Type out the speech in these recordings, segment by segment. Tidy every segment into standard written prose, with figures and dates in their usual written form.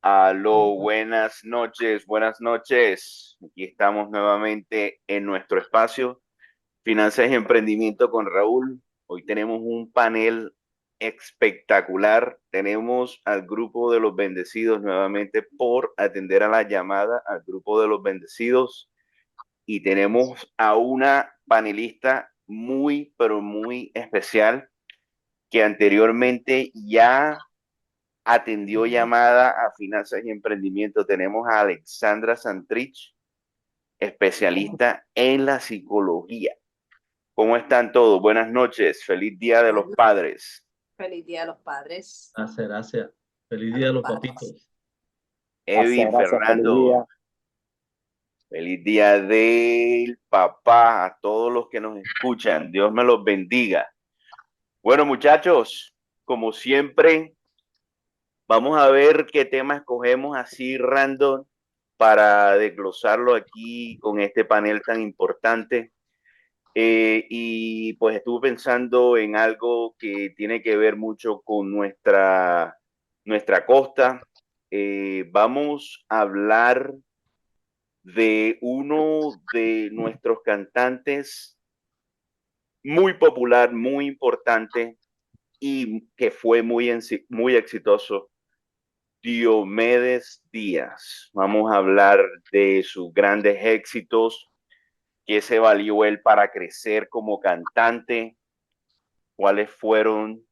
Aló, buenas noches, buenas noches. Aquí estamos nuevamente en nuestro espacio, Finanzas y Emprendimiento con Raúl. Hoy tenemos un panel espectacular. Tenemos al grupo de los bendecidos nuevamente por atender a la llamada al grupo de los bendecidos. Y tenemos a una panelista muy, pero muy especial que anteriormente ya atendió llamada a Finanzas y Emprendimiento. Tenemos a Alexandra Santrich, especialista en la psicología. ¿Cómo están todos? Buenas noches. Feliz Día de los Padres. Feliz Día a los Padres. Gracias, gracias. Feliz A día a los los padres. papitos. Evi, Gracias, feliz Fernando, día. feliz Día del Papá a todos los que nos escuchan. Dios me los bendiga. Bueno, muchachos, como siempre, vamos a ver qué tema escogemos así random para desglosarlo aquí con este panel tan importante. Y pues estuve pensando en algo que tiene que ver mucho con nuestra costa. Vamos a hablar de uno de nuestros cantantes muy popular, muy importante y que fue muy exitoso, Diomedes Díaz. Vamos a hablar de sus grandes éxitos, qué se valió él para crecer como cantante, cuáles fueron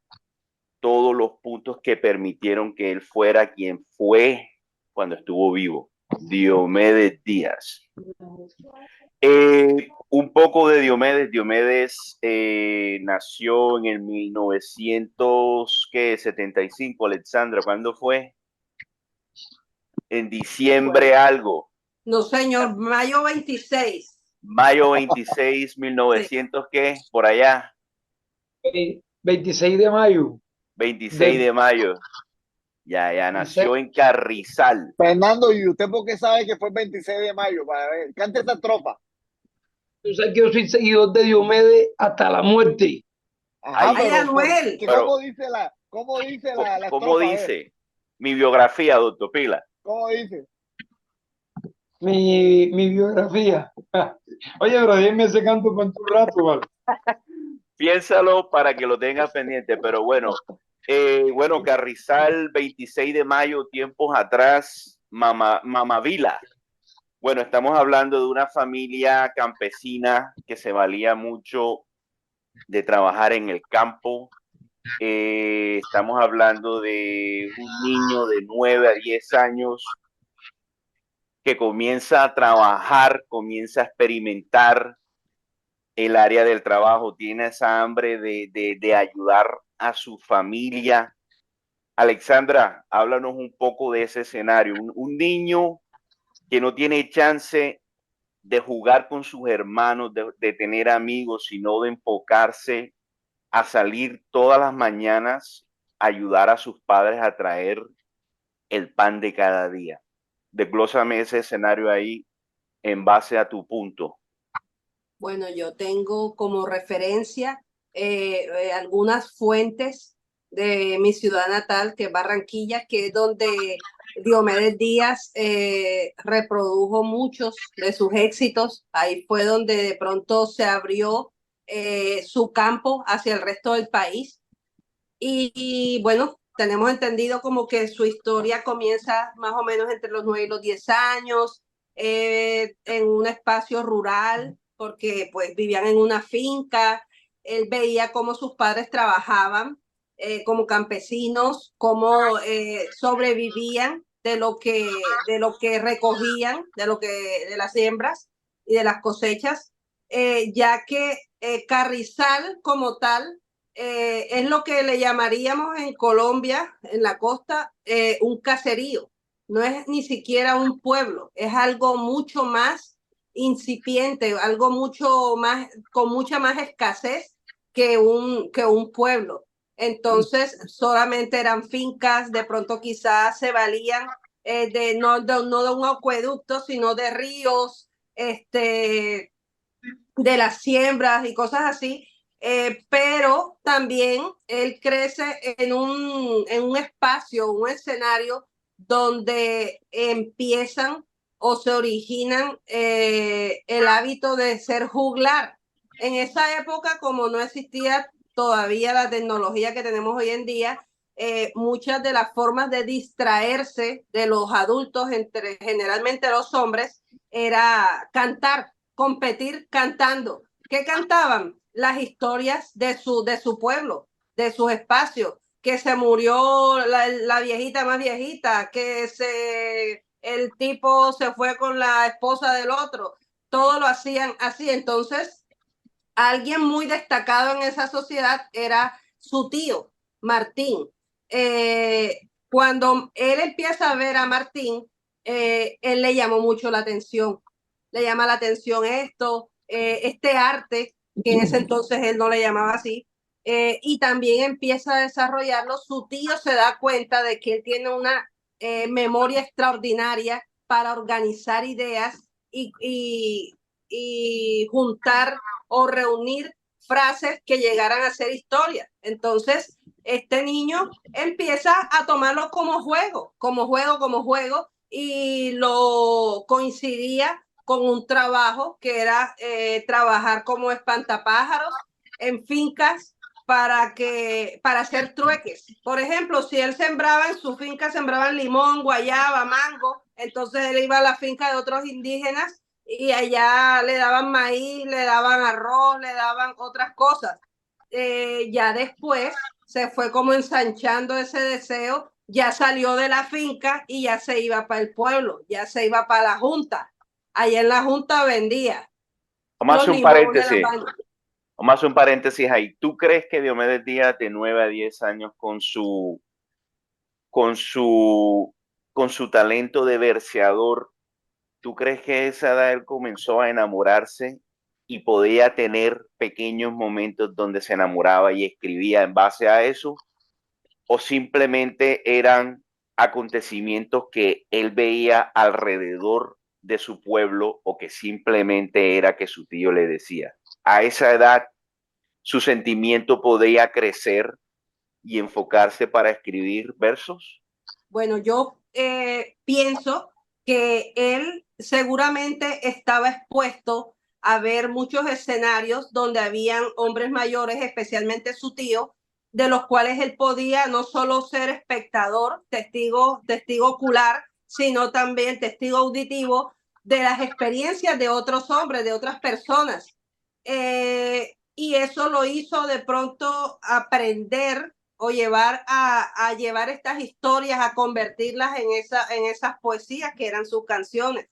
todos los puntos que permitieron que él fuera quien fue cuando estuvo vivo. Diomedes Díaz. Un poco de Diomedes. Diomedes nació en el 1975, Alexandra. ¿Cuándo fue? En diciembre algo. No, señor, mayo 26. Mayo 26, 1900, ¿qué? Por allá. 26 de mayo. 26 de mayo. Ya nació en Carrizal. Fernando, ¿y usted por qué sabe que fue el 26 de mayo? Para ver, cante esta tropa. Tú sabes que yo soy seguidor de Diomedes hasta la muerte. Ajá, Ay, Anuel. pero ¿cómo dice la ¿cómo estrofa? dice? Mi biografía, doctor Pila. ¿Cómo dice? Mi biografía. Oye, pero déjeme ese canto por un rato, ¿vale? Piénsalo para que lo tengas pendiente, pero bueno. Bueno, Carrizal, 26 de mayo, tiempos atrás, Mamavila. Bueno, estamos hablando de una familia campesina que se valía mucho de trabajar en el campo. Estamos hablando de un niño de 9 a 10 años que comienza a trabajar, comienza a experimentar el área del trabajo, tiene esa hambre de ayudar a su familia. Alexandra, háblanos un poco de ese escenario. Un niño que no tiene chance de jugar con sus hermanos, de tener amigos, sino de enfocarse a salir todas las mañanas, a ayudar a sus padres a traer el pan de cada día. Desglósame ese escenario ahí en base a tu punto. Bueno, yo tengo como referencia algunas fuentes de mi ciudad natal, que es Barranquilla, que es donde Diomedes Díaz reprodujo muchos de sus éxitos. Ahí fue donde de pronto se abrió su campo hacia el resto del país. Y bueno, tenemos entendido como que su historia comienza más o menos entre los 9 y los 10 años, en un espacio rural, porque pues vivían en una finca. Él veía cómo sus padres trabajaban como campesinos, cómo sobrevivían de lo que recogían, de las siembras y de las cosechas, ya que Carrizal como tal es lo que le llamaríamos en Colombia, en la costa, un caserío. No es ni siquiera un pueblo, es algo mucho más incipiente, algo mucho más, con mucha más escasez que un pueblo. Entonces, solamente eran fincas, de pronto quizás se valían no de un acueducto, sino de ríos, de las siembras y cosas así. Pero también él crece en un espacio, un escenario donde empiezan o se originan el hábito de ser juglar. En esa época, como no existía todavía la tecnología que tenemos hoy en día, muchas de las formas de distraerse de los adultos, generalmente los hombres, era cantar, competir cantando. ¿Qué cantaban? Las historias de su pueblo, de sus espacios, que se murió la viejita más viejita, el tipo se fue con la esposa del otro, todo lo hacían así. Entonces, alguien muy destacado en esa sociedad era su tío, Martín. Cuando él empieza a ver a Martín, él le llamó mucho la atención. Le llama la atención este arte, que en ese entonces él no le llamaba así, y también empieza a desarrollarlo. Su tío se da cuenta de que él tiene una memoria extraordinaria para organizar ideas y juntar o reunir frases que llegaran a ser historias. Entonces, este niño empieza a tomarlo como juego, y lo coincidía con un trabajo que era trabajar como espantapájaros en fincas para hacer trueques. Por ejemplo, si él sembraba en su finca, sembraban limón, guayaba, mango, entonces él iba a la finca de otros indígenas y allá le daban maíz, le daban arroz, le daban otras cosas. Ya después se fue como ensanchando ese deseo, ya salió de la finca y ya se iba para el pueblo, ya se iba para la junta. Allá en la junta vendía Vamos a los hacer un limones, las paréntesis. vainas. Vamos a hacer un paréntesis ahí. ¿Tú crees que Diomedes Díaz, de 9 a 10 años, con su, con su talento de verseador, tú crees que a esa edad él comenzó a enamorarse y podía tener pequeños momentos donde se enamoraba y escribía en base a eso? ¿O simplemente eran acontecimientos que él veía alrededor de su pueblo o que simplemente era que su tío le decía? A esa edad su sentimiento podía crecer y enfocarse para escribir versos. Bueno, yo pienso que él seguramente estaba expuesto a ver muchos escenarios donde habían hombres mayores, especialmente su tío, de los cuales él podía no solo ser espectador, testigo ocular, sino también testigo auditivo de las experiencias de otros hombres, de otras personas. Y eso lo hizo de pronto aprender o llevar estas historias, a convertirlas en esas poesías que eran sus canciones.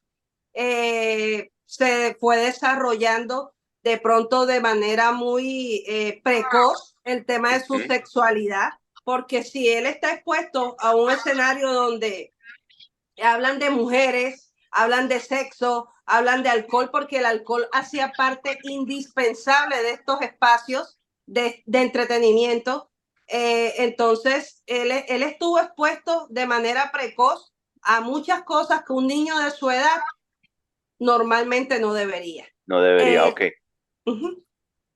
Se fue desarrollando de pronto de manera muy precoz el tema de su sexualidad, porque si él está expuesto a un escenario donde hablan de mujeres, hablan de sexo, hablan de alcohol, porque el alcohol hacía parte indispensable de estos espacios de entretenimiento. Entonces, él estuvo expuesto de manera precoz a muchas cosas que un niño de su edad normalmente no debería. No debería, ok. Uh-huh.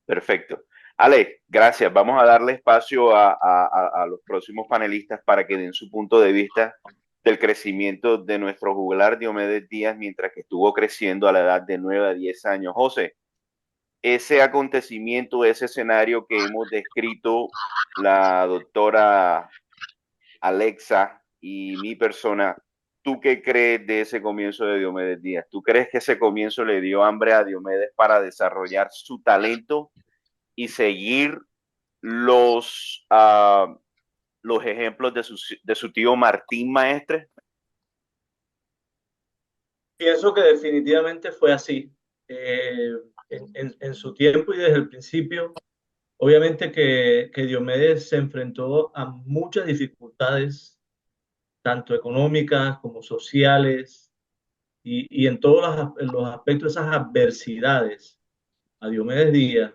Perfecto. Ale, gracias. Vamos a darle espacio a los próximos panelistas para que den su punto de vista del crecimiento de nuestro juglar Diomedes Díaz mientras que estuvo creciendo a la edad de 9 a 10 años. José, ese acontecimiento, ese escenario que hemos descrito la doctora Alexa y mi persona, ¿tú qué crees de ese comienzo de Diomedes Díaz? ¿Tú crees que ese comienzo le dio hambre a Diomedes para desarrollar su talento y seguir los ejemplos de su tío Martín Maestre? Pienso que definitivamente fue así. En su tiempo y desde el principio, obviamente que Diomedes se enfrentó a muchas dificultades, tanto económicas como sociales, y en todos los aspectos de esas adversidades. A Diomedes Díaz,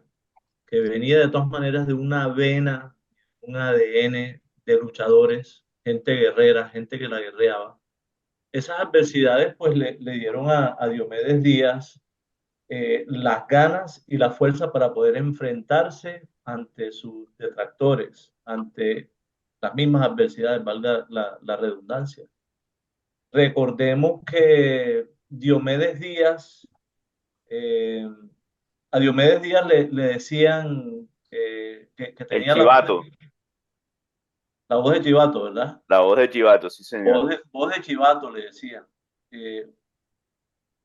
que venía de todas maneras de una vena, un ADN de luchadores, gente guerrera, gente que la guerreaba. Esas adversidades pues le dieron a Diomedes Díaz las ganas y la fuerza para poder enfrentarse ante sus detractores, ante las mismas adversidades, valga la redundancia. Recordemos que Diomedes Díaz, a Diomedes Díaz le decían que El tenía chivato, la voz de chivato, ¿verdad? la voz de chivato, sí, señor. Voz de chivato le decían. Eh,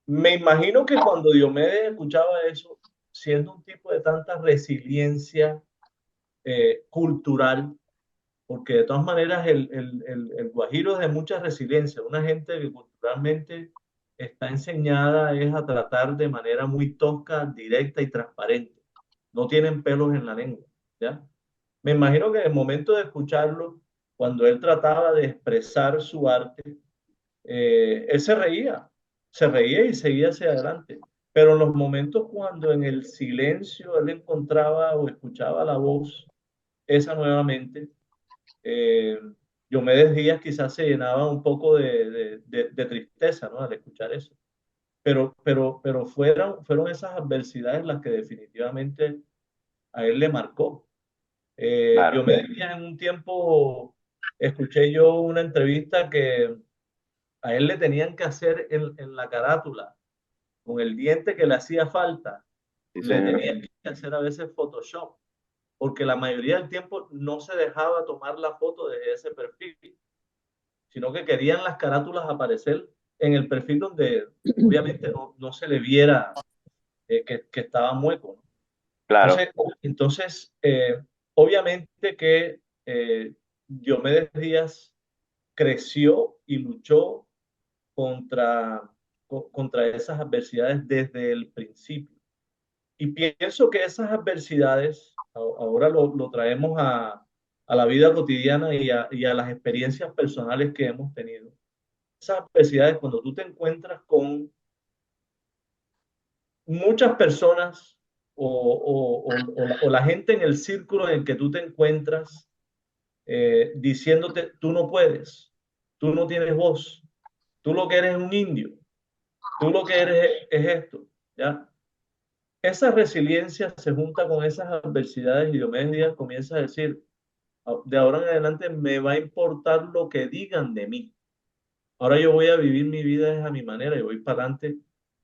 Me imagino que cuando Diomedes escuchaba eso, siendo un tipo de tanta resiliencia cultural, porque de todas maneras el guajiro es de mucha resiliencia, una gente que culturalmente está enseñada es a tratar de manera muy tosca, directa y transparente. No tienen pelos en la lengua, ¿ya? Me imagino que en el momento de escucharlo, cuando él trataba de expresar su arte, él se reía y seguía hacia adelante. Pero en los momentos cuando en el silencio él encontraba o escuchaba la voz, esa nuevamente, eh, Diomedes Díaz quizás se llenaba un poco de tristeza, ¿no? Al escuchar eso. Pero fueron esas adversidades las que definitivamente a él le marcó. Claro, Diomedes Díaz en un tiempo, escuché yo una entrevista que a él le tenían que hacer en la carátula, con el diente que le hacía falta, sí, le señor. tenían que hacer a veces Photoshop, porque la mayoría del tiempo no se dejaba tomar la foto de ese perfil, sino que querían las carátulas aparecer en el perfil donde obviamente no se le viera que estaba mueco, ¿no? Claro, Entonces, obviamente que Diomedes Díaz creció y luchó contra, contra esas adversidades desde el principio. Y pienso que esas adversidades ahora lo traemos a la vida cotidiana y a las experiencias personales que hemos tenido. Esas adversidades, cuando tú te encuentras con muchas personas o la gente en el círculo en el que tú te encuentras diciéndote, tú no puedes, tú no tienes voz, tú lo que eres es un indio, tú lo que eres es esto, ¿ya? Esa resiliencia se junta con esas adversidades y Diomedes Díaz comienza a decir, de ahora en adelante me va a importar lo que digan de mí. Ahora yo voy a vivir mi vida a mi manera y voy para adelante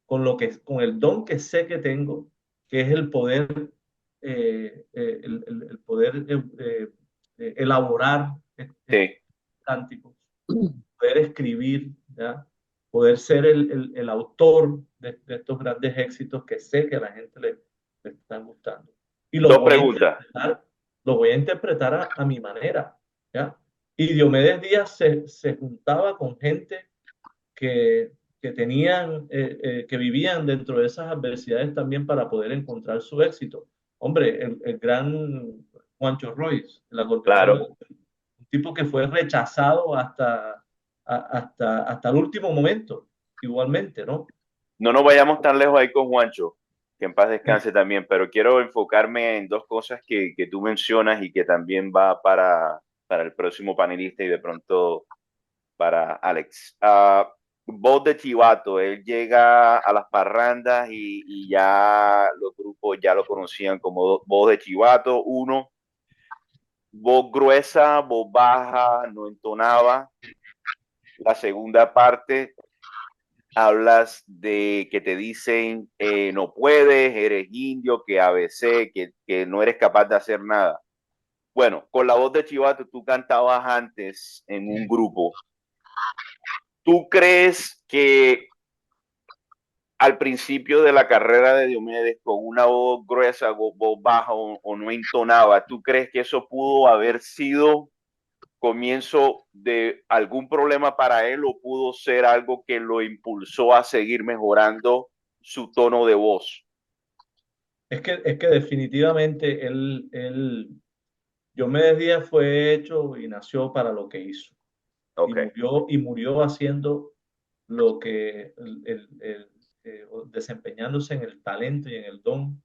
con el don que sé que tengo, que es el poder, el poder elaborar sí. cánticos, poder escribir, ¿ya? Poder ser el autor de estos grandes éxitos que sé que a la gente le están gustando. Y Dos preguntas. los voy a interpretar a mi manera, ¿ya? Y Diomedes Díaz se juntaba con gente que tenían, que vivían dentro de esas adversidades también para poder encontrar su éxito. Hombre, el gran Juancho Royce, el Claro. acordeonero, un tipo que fue rechazado hasta el último momento, igualmente, ¿no? No nos vayamos tan lejos ahí con Juancho, que en paz descanse también, pero quiero enfocarme en dos cosas que tú mencionas y que también va para el próximo panelista y de pronto para Alex. Voz de Chivato, él llega a las parrandas y ya los grupos ya lo conocían como voz de Chivato. Uno, voz gruesa, voz baja, no entonaba. La segunda parte, hablas de que te dicen no puedes, eres indio, que ABC, que no eres capaz de hacer nada. Bueno, con la voz de Chivato tú cantabas antes en un grupo. ¿Tú crees que al principio de la carrera de Diomedes, con una voz gruesa, voz baja o no entonaba, tú crees que eso pudo haber sido comienzo de algún problema para él o pudo ser algo que lo impulsó a seguir mejorando su tono de voz? Es que definitivamente Diomedes Díaz fue hecho y nació para lo que hizo. Ok, Y murió haciendo lo que, desempeñándose en el talento y en el don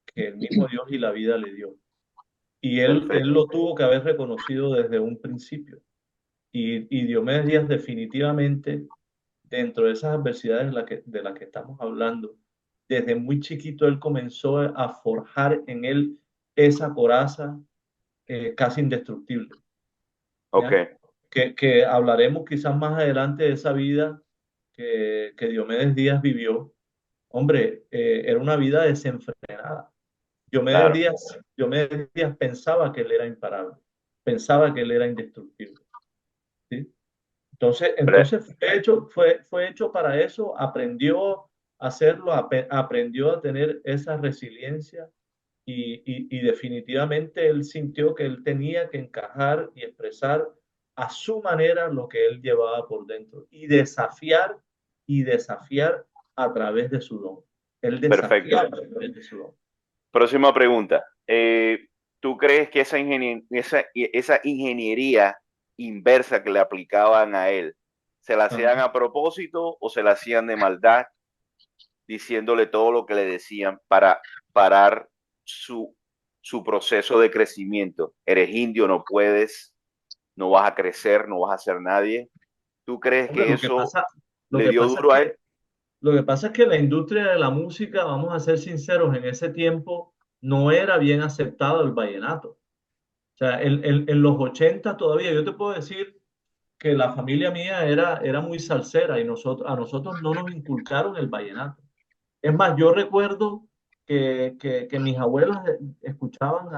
que el mismo Dios y la vida le dio. Y él perfecto. lo tuvo que haber reconocido desde un principio. Y Diomedes Díaz definitivamente, dentro de esas adversidades de las que estamos hablando, desde muy chiquito él comenzó a forjar en él esa coraza casi indestructible, Ok, ¿ya? que hablaremos quizás más adelante de esa vida que Diomedes Díaz vivió. Hombre, era una vida desenfrenada. Claro, Diomedes Díaz pensaba que él era imparable, pensaba que él era indestructible, ¿sí? Entonces, Pre- entonces fue hecho para eso, aprendió a hacerlo, aprendió a tener esa resiliencia y definitivamente él sintió que él tenía que encajar y expresar a su manera lo que él llevaba por dentro y desafiar a través de su don. Él perfecto. desafiaba a través de su don. Próxima pregunta. ¿Tú crees que esa ingeniería inversa que le aplicaban a él, se la hacían Ajá. a propósito o se la hacían de maldad, diciéndole todo lo que le decían para parar su proceso de crecimiento? Eres indio, no puedes, no vas a crecer, no vas a ser nadie. ¿Tú crees Hombre, que eso lo le que dio pasa es duro a que él? Lo que pasa es que la industria de la música, vamos a ser sinceros, en ese tiempo no era bien aceptado el vallenato. O sea, en los 80 todavía, yo te puedo decir que la familia mía era muy salsera y a nosotros no nos inculcaron el vallenato. Es más, yo recuerdo que mis abuelas escuchaban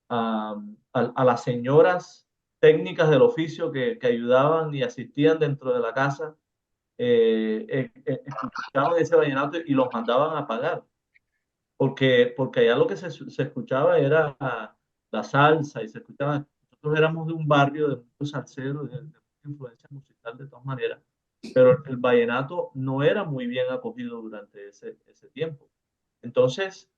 a las señoras técnicas del oficio que ayudaban y asistían dentro de la casa escuchaban ese vallenato y los mandaban a pagar, porque allá lo que se escuchaba era la salsa y se escuchaba, nosotros éramos de un barrio de muchos salseros, de mucha influencia musical de todas maneras, pero el vallenato no era muy bien acogido durante ese tiempo. Entonces,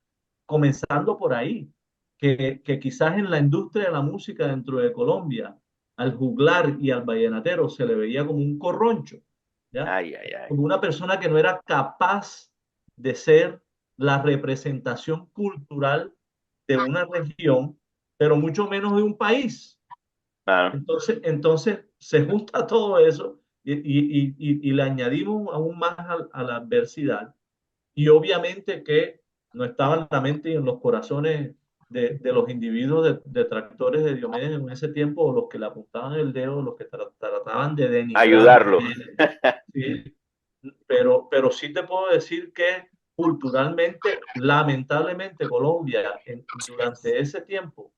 comenzando por ahí, que quizás en la industria de la música dentro de Colombia, al juglar y al vallenatero se le veía como un corroncho, ¿ya? Ay, ay, ay. Como una persona que no era capaz de ser la representación cultural de una región, pero mucho menos de un país. Claro. Entonces se junta todo eso y le añadimos aún más a la adversidad y obviamente que no estaba en la mente y en los corazones de los individuos detractores de Diomedes en ese tiempo, o los que le apuntaban el dedo, los que trataban de denigrar a Ayudarlo. Diomedes. Sí, pero sí te puedo decir que culturalmente, lamentablemente, Colombia durante ese tiempo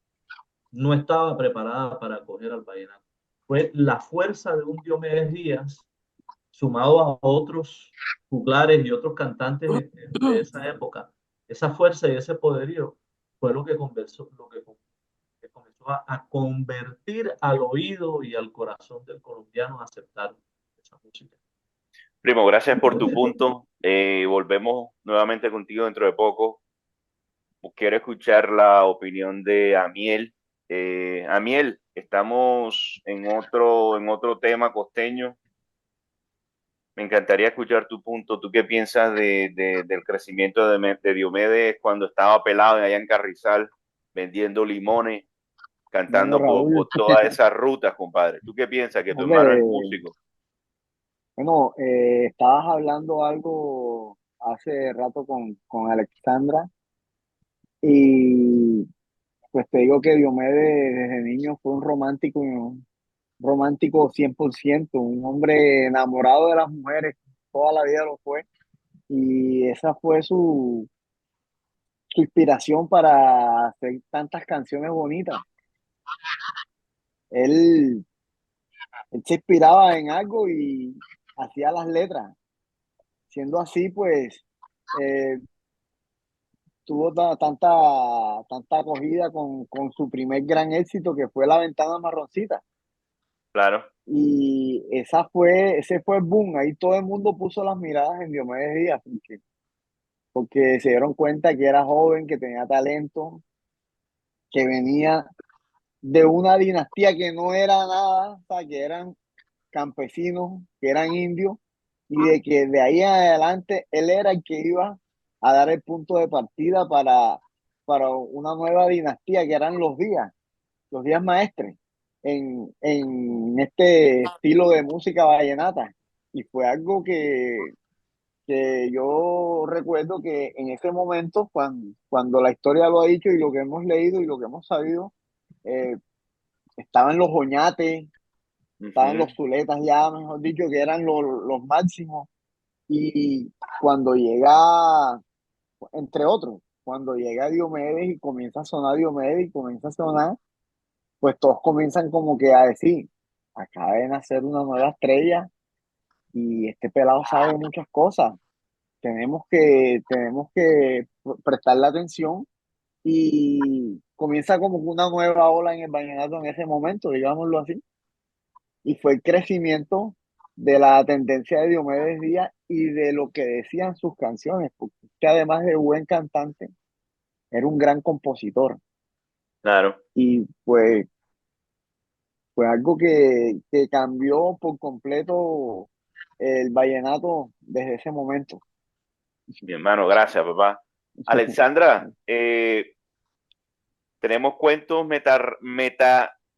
no estaba preparada para acoger al vallenato. Fue la fuerza de un Diomedes Díaz sumado a otros juglares y otros cantantes de esa época. Esa fuerza y ese poderío fue lo que comenzó a convertir al oído y al corazón del colombiano a aceptar esa música. Primo, gracias por tu punto. Volvemos nuevamente contigo dentro de poco. Quiero escuchar la opinión de Amiel. Amiel, estamos en otro tema costeño. Me encantaría escuchar tu punto. ¿Tú qué piensas del crecimiento de Diomedes cuando estaba pelado allá en Carrizal, vendiendo limones, Bueno, cantando Raúl, por todas esas rutas, compadre? ¿Tú qué piensas que tu hermano es hombre, músico? bueno, estabas hablando algo hace rato con Alexandra y pues te digo que Diomedes desde niño fue un romántico 100%, un hombre enamorado de las mujeres, toda la vida lo fue y esa fue su inspiración para hacer tantas canciones bonitas. Él, él se inspiraba en algo y hacía las letras. Siendo así, pues eh, tuvo tanta acogida con su primer gran éxito que fue La Ventana Marroncita. Claro, Y ese fue el boom. Ahí todo el mundo puso las miradas en Diomedes Díaz porque se dieron cuenta que era joven, que tenía talento, que venía de una dinastía que no era nada, o sea, que eran campesinos, que eran indios, y de que de ahí en adelante él era el que iba a dar el punto de partida para una nueva dinastía, que eran los días maestres, en este estilo de música vallenata. Y fue algo que yo recuerdo que en ese momento, cuando la historia lo ha dicho y lo que hemos leído y lo que hemos sabido, estaban los oñates, estaban Ujú. los Zuletas ya, mejor dicho, que eran los máximos. Y cuando llega, entre otros, cuando llega Diomedes y comienza a sonar Diomedes y comienza a sonar, pues todos comienzan como que a decir, acaba de nacer una nueva estrella y este pelado sabe muchas cosas. Tenemos que prestarle atención y comienza como una nueva ola en el vallenato en ese momento, digámoslo así. Y fue el crecimiento de la tendencia de Diomedes Díaz y de lo que decían sus canciones, porque es que además de buen cantante, era un gran compositor. Claro. Y pues fue algo que cambió por completo el vallenato desde ese momento. Mi hermano, gracias, papá. Alexandra, tenemos cuentos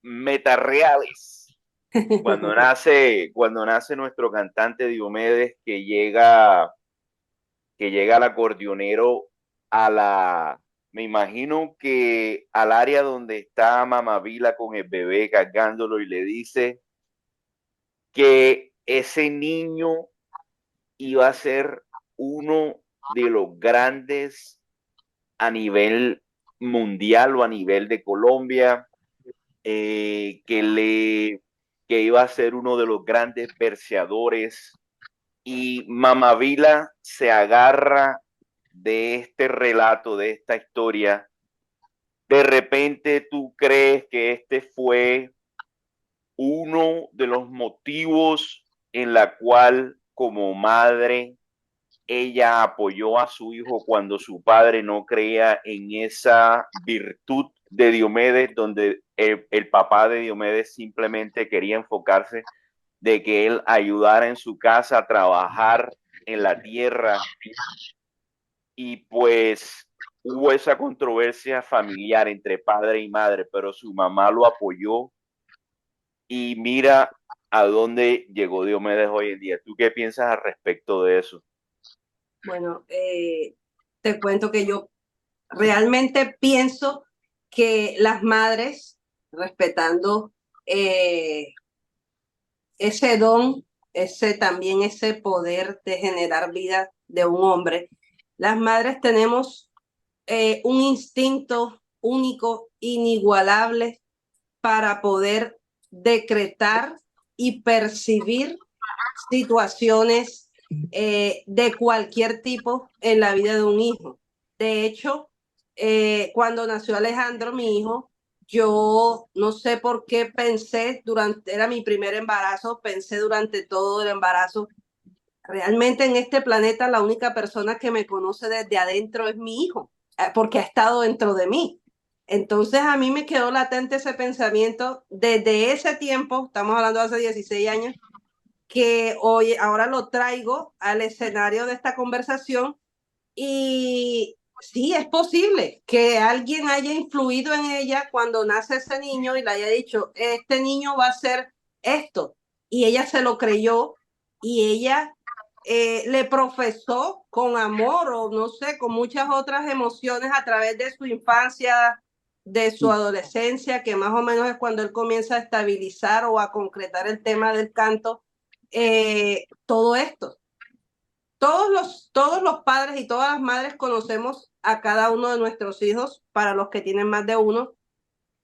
metareales. Cuando nace nuestro cantante Diomedes, que llega al acordeonero me imagino que al área donde está Mamá Vila con el bebé cargándolo y le dice que ese niño iba a ser uno de los grandes a nivel mundial o a nivel de Colombia, que iba a ser uno de los grandes verseadores, y Mamavila se agarra de este relato, de esta historia. De repente tú crees que este fue uno de los motivos en la cual como madre ella apoyó a su hijo cuando su padre no creía en esa virtud de Diomedes, donde el papá de Diomedes simplemente quería enfocarse de que él ayudara en su casa a trabajar en la tierra, y pues hubo esa controversia familiar entre padre y madre, pero su mamá lo apoyó y mira a dónde llegó Diomedes hoy en día. ¿Tú qué piensas al respecto de eso? Bueno, te cuento que yo realmente pienso que las madres, respetando eh, ese don, ese poder de generar vida de un hombre, las madres tenemos un instinto único, inigualable, para poder decretar y percibir situaciones de cualquier tipo en la vida de un hijo. De hecho, cuando nació Alejandro, mi hijo, yo no sé por qué era mi primer embarazo, pensé durante todo el embarazo, realmente en este planeta la única persona que me conoce desde adentro es mi hijo, porque ha estado dentro de mí. Entonces a mí me quedó latente ese pensamiento desde ese tiempo, estamos hablando de hace 16 años, que hoy, ahora lo traigo al escenario de esta conversación. Y sí, es posible que alguien haya influido en ella cuando nace ese niño y le haya dicho, este niño va a ser esto. Y ella se lo creyó y ella le profesó con amor o no sé, con muchas otras emociones a través de su infancia, de su adolescencia, que más o menos es cuando él comienza a estabilizar o a concretar el tema del canto, todo esto. Todos los padres y todas las madres conocemos a cada uno de nuestros hijos, para los que tienen más de uno,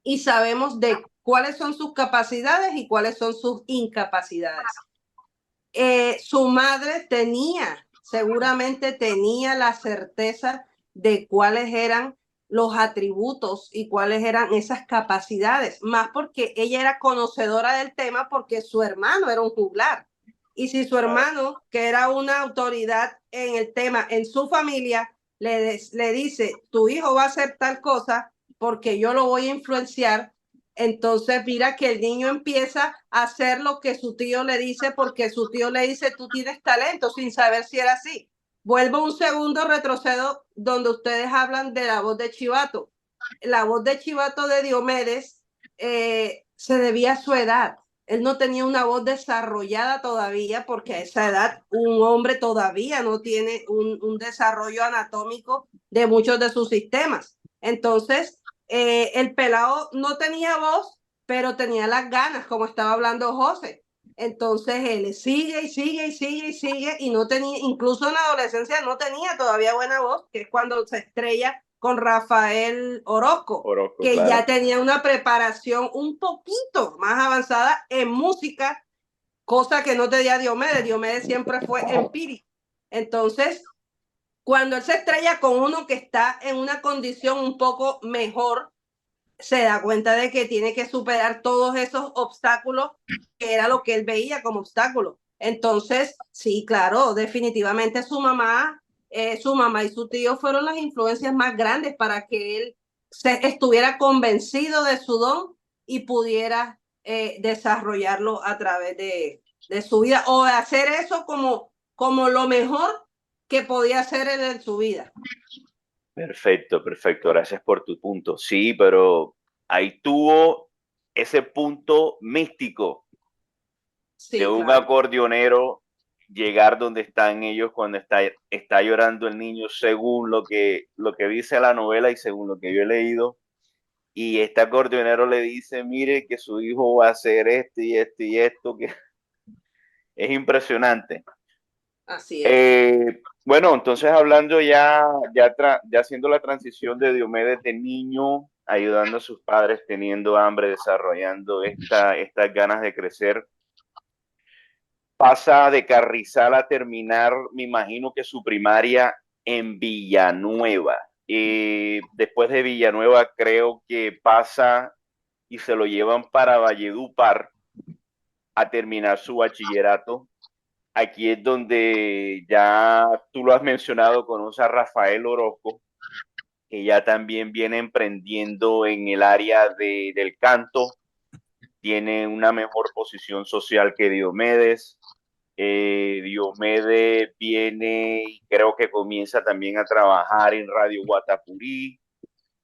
y sabemos de cuáles son sus capacidades y cuáles son sus incapacidades. Su madre seguramente tenía la certeza de cuáles eran los atributos y cuáles eran esas capacidades, más porque ella era conocedora del tema porque su hermano era un juglar. Y si su hermano, que era una autoridad en el tema en su familia, le dice, tu hijo va a hacer tal cosa porque yo lo voy a influenciar, entonces mira que el niño empieza a hacer lo que su tío le dice porque su tío le dice, tú tienes talento, sin saber si era así. Vuelvo un segundo, retrocedo donde ustedes hablan de la voz de Chivato. La voz de Chivato de Diomedes se debía a su edad. Él no tenía una voz desarrollada todavía, porque a esa edad un hombre todavía no tiene un desarrollo anatómico de muchos de sus sistemas. Entonces, el pelado no tenía voz, pero tenía las ganas, como estaba hablando José. Entonces él sigue y sigue y sigue y sigue y no tenía, incluso en la adolescencia no tenía todavía buena voz, que es cuando se estrella con Rafael Orozco, Orozco, que claro. ya tenía una preparación un poquito más avanzada en música, cosa que no tenía Diomedes. Diomedes siempre fue empírico. Entonces, cuando él se estrella con uno que está en una condición un poco mejor, se da cuenta de que tiene que superar todos esos obstáculos que era lo que él veía como obstáculos. Entonces, sí, claro, definitivamente su mamá y su tío fueron las influencias más grandes para que él estuviera convencido de su don y pudiera desarrollarlo a través de su vida o hacer eso como lo mejor que podía hacer en su vida. Perfecto, perfecto. Gracias por tu punto. Sí, pero ahí tuvo ese punto místico de Sí, un claro. acordeonero llegar donde están ellos cuando está llorando el niño, según lo que dice la novela y según lo que yo he leído. Y este acordeonero le dice, mire que su hijo va a hacer esto y esto y esto, que es impresionante. Así es. Bueno, entonces hablando ya haciendo la transición de Diomedes de niño, ayudando a sus padres, teniendo hambre, desarrollando estas ganas de crecer, pasa de Carrizal a terminar, me imagino que su primaria en Villanueva. Después de Villanueva creo que pasa y se lo llevan para Valledupar a terminar su bachillerato. Aquí es donde ya tú lo has mencionado, conoce a Rafael Orozco, que ya también viene emprendiendo en el área del canto, tiene una mejor posición social que Diomedes. Diomedes viene y creo que comienza también a trabajar en Radio Guatapurí,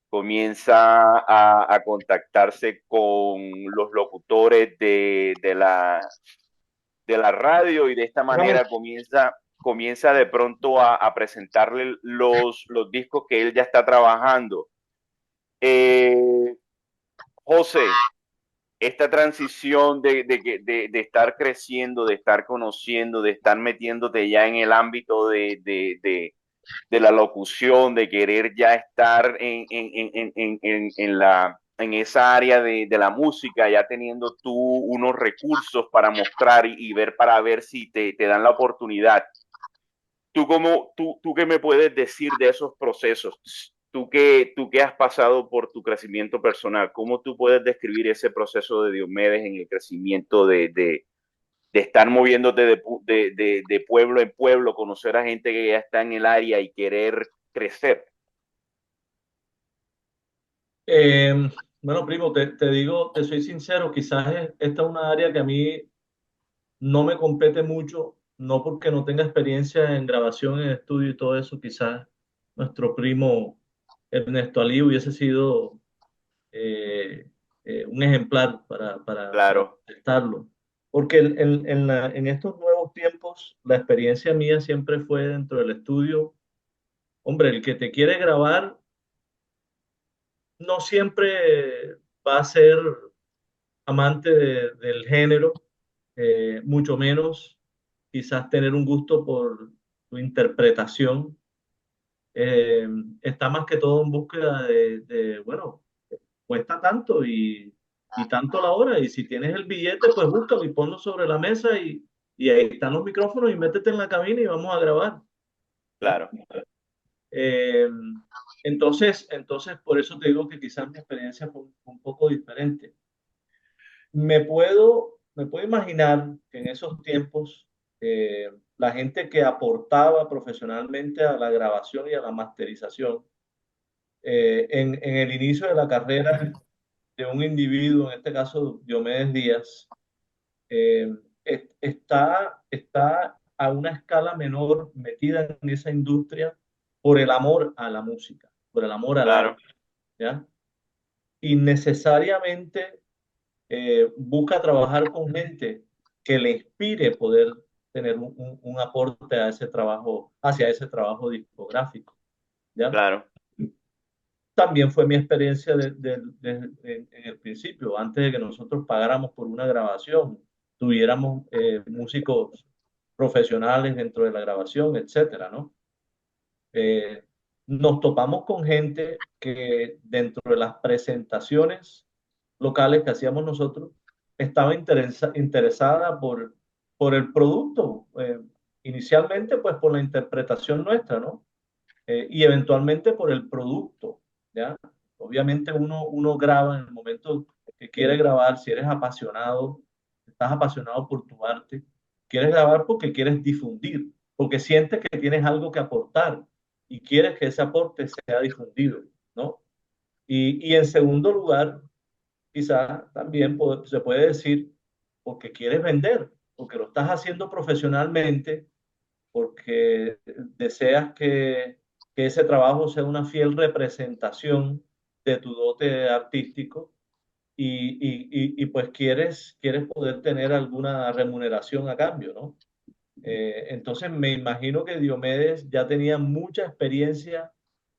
comienza a contactarse con los locutores de la radio y de esta manera comienza de pronto a presentarle los discos que él ya está trabajando. José, esta transición de estar creciendo, de estar conociendo, de estar metiéndote ya en el ámbito de la locución, de querer ya estar en esa área de la música, ya teniendo tú unos recursos para mostrar y ver para ver si te dan la oportunidad. ¿Tú qué me puedes decir de esos procesos? Tú que has pasado por tu crecimiento personal, ¿cómo tú puedes describir ese proceso de Diomedes en el crecimiento de estar moviéndote de pueblo en pueblo, conocer a gente que ya está en el área y querer crecer? Bueno, primo, te digo, te soy sincero, quizás esta es una área que a mí no me compete mucho, no porque no tenga experiencia en grabación, en estudio y todo eso, quizás nuestro primo Ernesto Ali hubiese sido eh, un ejemplar para Claro, estarlo. Porque en estos nuevos tiempos, la experiencia mía siempre fue dentro del estudio. Hombre, el que te quiere grabar no siempre va a ser amante del género, mucho menos quizás tener un gusto por su interpretación. Eh, Está más que todo en búsqueda bueno, cuesta tanto y tanto la hora, y si tienes el billete, pues búscalo y ponlo sobre la mesa y ahí están los micrófonos y métete en la cabina y vamos a grabar. ¿Ya? claro, Eh, entonces, por eso te digo que quizás mi experiencia fue un poco diferente. Me puedo imaginar que en esos tiempos la gente que aportaba profesionalmente a la grabación y a la masterización, en el inicio de la carrera de un individuo, en este caso Diomedes Díaz, eh, está a una escala menor metida en esa industria por el amor a la música, por el amor al claro, arte, ¿ya? Y necesariamente busca trabajar con gente que le inspire poder tener un aporte a ese trabajo, hacia ese trabajo discográfico, ¿ya? claro. también fue mi experiencia en el principio, antes de que nosotros pagáramos por una grabación, tuviéramos músicos profesionales dentro de la grabación, etcétera, ¿no? Eh, Nos topamos con gente que dentro de las presentaciones locales que hacíamos nosotros estaba interesada por el producto, inicialmente pues por la interpretación nuestra, ¿no? Y eventualmente por el producto, ¿ya? Obviamente uno graba en el momento que quiere grabar, si eres apasionado, estás apasionado por tu arte, quieres grabar porque quieres difundir, porque sientes que tienes algo que aportar y quieres que ese aporte sea difundido, ¿no? Y en segundo lugar, quizás también se puede decir porque quieres vender, porque lo estás haciendo profesionalmente, porque deseas que ese trabajo sea una fiel representación de tu dote artístico y pues quieres poder tener alguna remuneración a cambio, ¿no? Entonces me imagino que Diomedes ya tenía mucha experiencia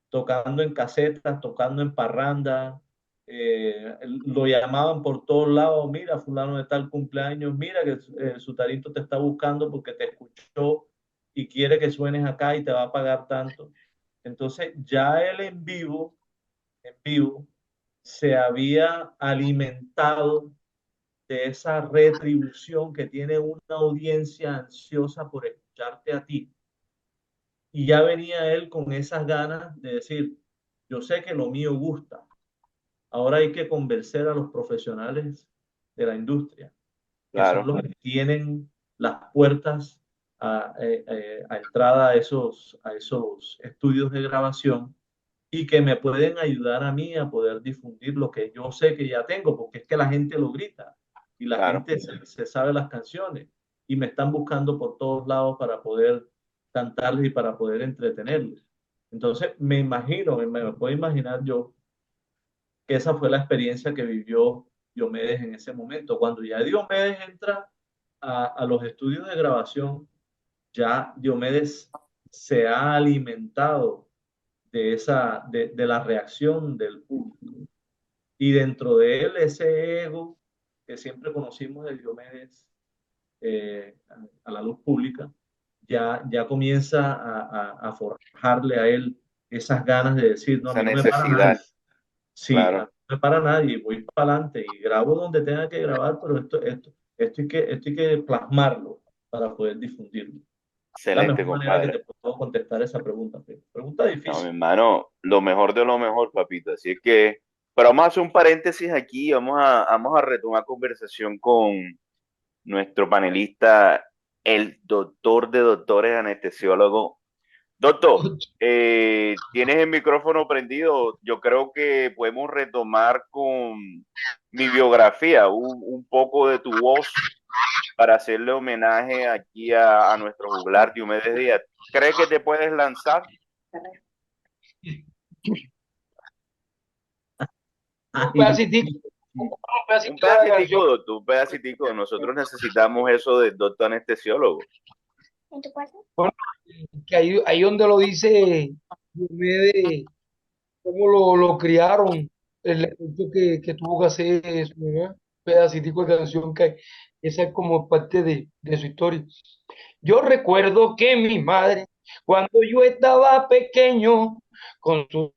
tocando en casetas, tocando en parranda, lo llamaban por todos lados, mira, fulano de tal cumpleaños, mira que su tarito te está buscando porque te escuchó y quiere que suenes acá y te va a pagar tanto. Entonces ya él en vivo, se había alimentado de esa retribución que tiene una audiencia ansiosa por escucharte a ti. Y ya venía él con esas ganas de decir, yo sé que lo mío gusta, ahora hay que convencer a los profesionales de la industria, que son Claro, los que tienen las puertas a entrada a esos estudios de grabación y que me pueden ayudar a mí a poder difundir lo que yo sé que ya tengo, porque es que la gente lo grita y la claro. gente se sabe las canciones y me están buscando por todos lados para poder cantarles y para poder entretenerles. Entonces, me puedo imaginar yo que esa fue la experiencia que vivió Diomedes en ese momento. Cuando ya Diomedes entra a los estudios de grabación, ya Diomedes se ha alimentado de la reacción del público. Y dentro de él, ese ego que siempre conocimos de Diomedes a la luz pública, ya comienza a forjarle a él esas ganas de decir, no, a Esa mí no me para nadie. necesidad, Sí, a claro. mí no me para nadie, voy para adelante y grabo donde tenga que grabar, pero esto hay que plasmarlo para poder difundirlo. Es la Excelente, mejor manera que compadre. te puedo contestar esa pregunta. Pregunta No, mi difícil. hermano, lo mejor de lo mejor, papito. Así es que, pero vamos a hacer un paréntesis aquí, vamos a retomar conversación con nuestro panelista, el doctor de doctores, anestesiólogo. Doctor, tienes el micrófono prendido. Yo creo que podemos retomar con mi biografía, un poco de tu voz para hacerle homenaje aquí a nuestro juglar Diomedes Díaz. ¿Crees que te puedes lanzar? Un pedacitico, un Un pedacito de la canción. pedacitico, doctor, un pedacitico. Nosotros necesitamos eso del doctor anestesiólogo. Bueno, que ahí donde lo dice Diomedes, cómo lo criaron, el esfuerzo que tuvo que hacer su mamá, un pedacitico de canción que esa es como parte de su historia. Yo recuerdo que mi madre, cuando yo estaba pequeño, con su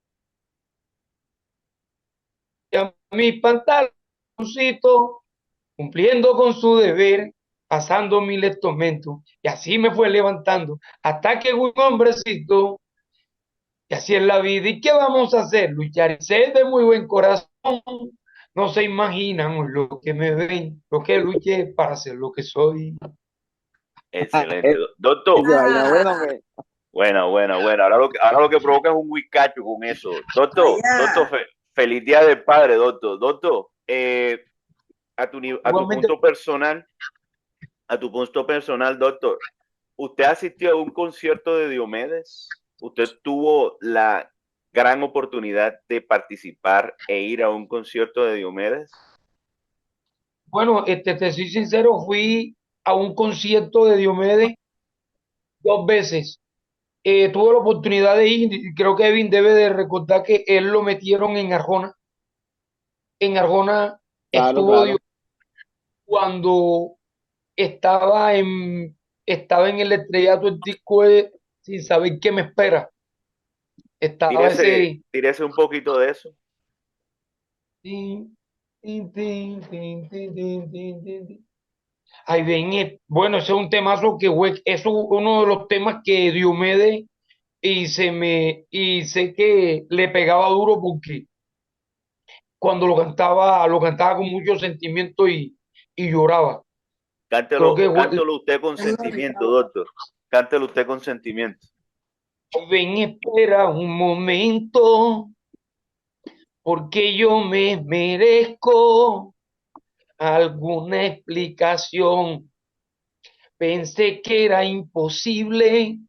mi pantaloncito, cumpliendo con su deber, pasando miles tormentos, y así me fue levantando, hasta que un hombrecito, y así es la vida, ¿y qué vamos a hacer? Luchar y ser de muy buen corazón, no se imaginan lo que me ven, lo que luché para ser lo que soy. Excelente. Doctor, Esa vaina, bueno, Ah, bueno. Ahora lo que provoca es un whiskacho con eso. Doctor, vaya. feliz día del padre, doctor. Doctor, a tu Igualmente, punto personal, doctor, ¿usted asistió a un concierto de Diomedes? ¿Usted tuvo la gran oportunidad de participar e ir a un concierto de Diomedes? bueno, te soy sincero, fui a un concierto de Diomedes 2 veces. tuve la oportunidad de ir, y creo que Evin debe de recordar que él lo metieron en Arjona. En Arjona Claro, estuvo Dios claro. cuando estaba en el estrellato del disco Sin saber qué me espera. Estaba ese. Tírese un poquito de eso. Tin, tin, tin, tin, tin, tin, tin, tin, tin. Ahí ven, bueno, ese es un temazo es uno de los temas que Diomedes y sé que le pegaba duro porque cuando lo cantaba con mucho sentimiento y lloraba. Creo que Cántelo usted con Él lo sentimiento, gritaba. doctor. Cántelo usted con sentimiento. ven, espera un momento, porque yo me merezco alguna explicación. Pensé que era imposible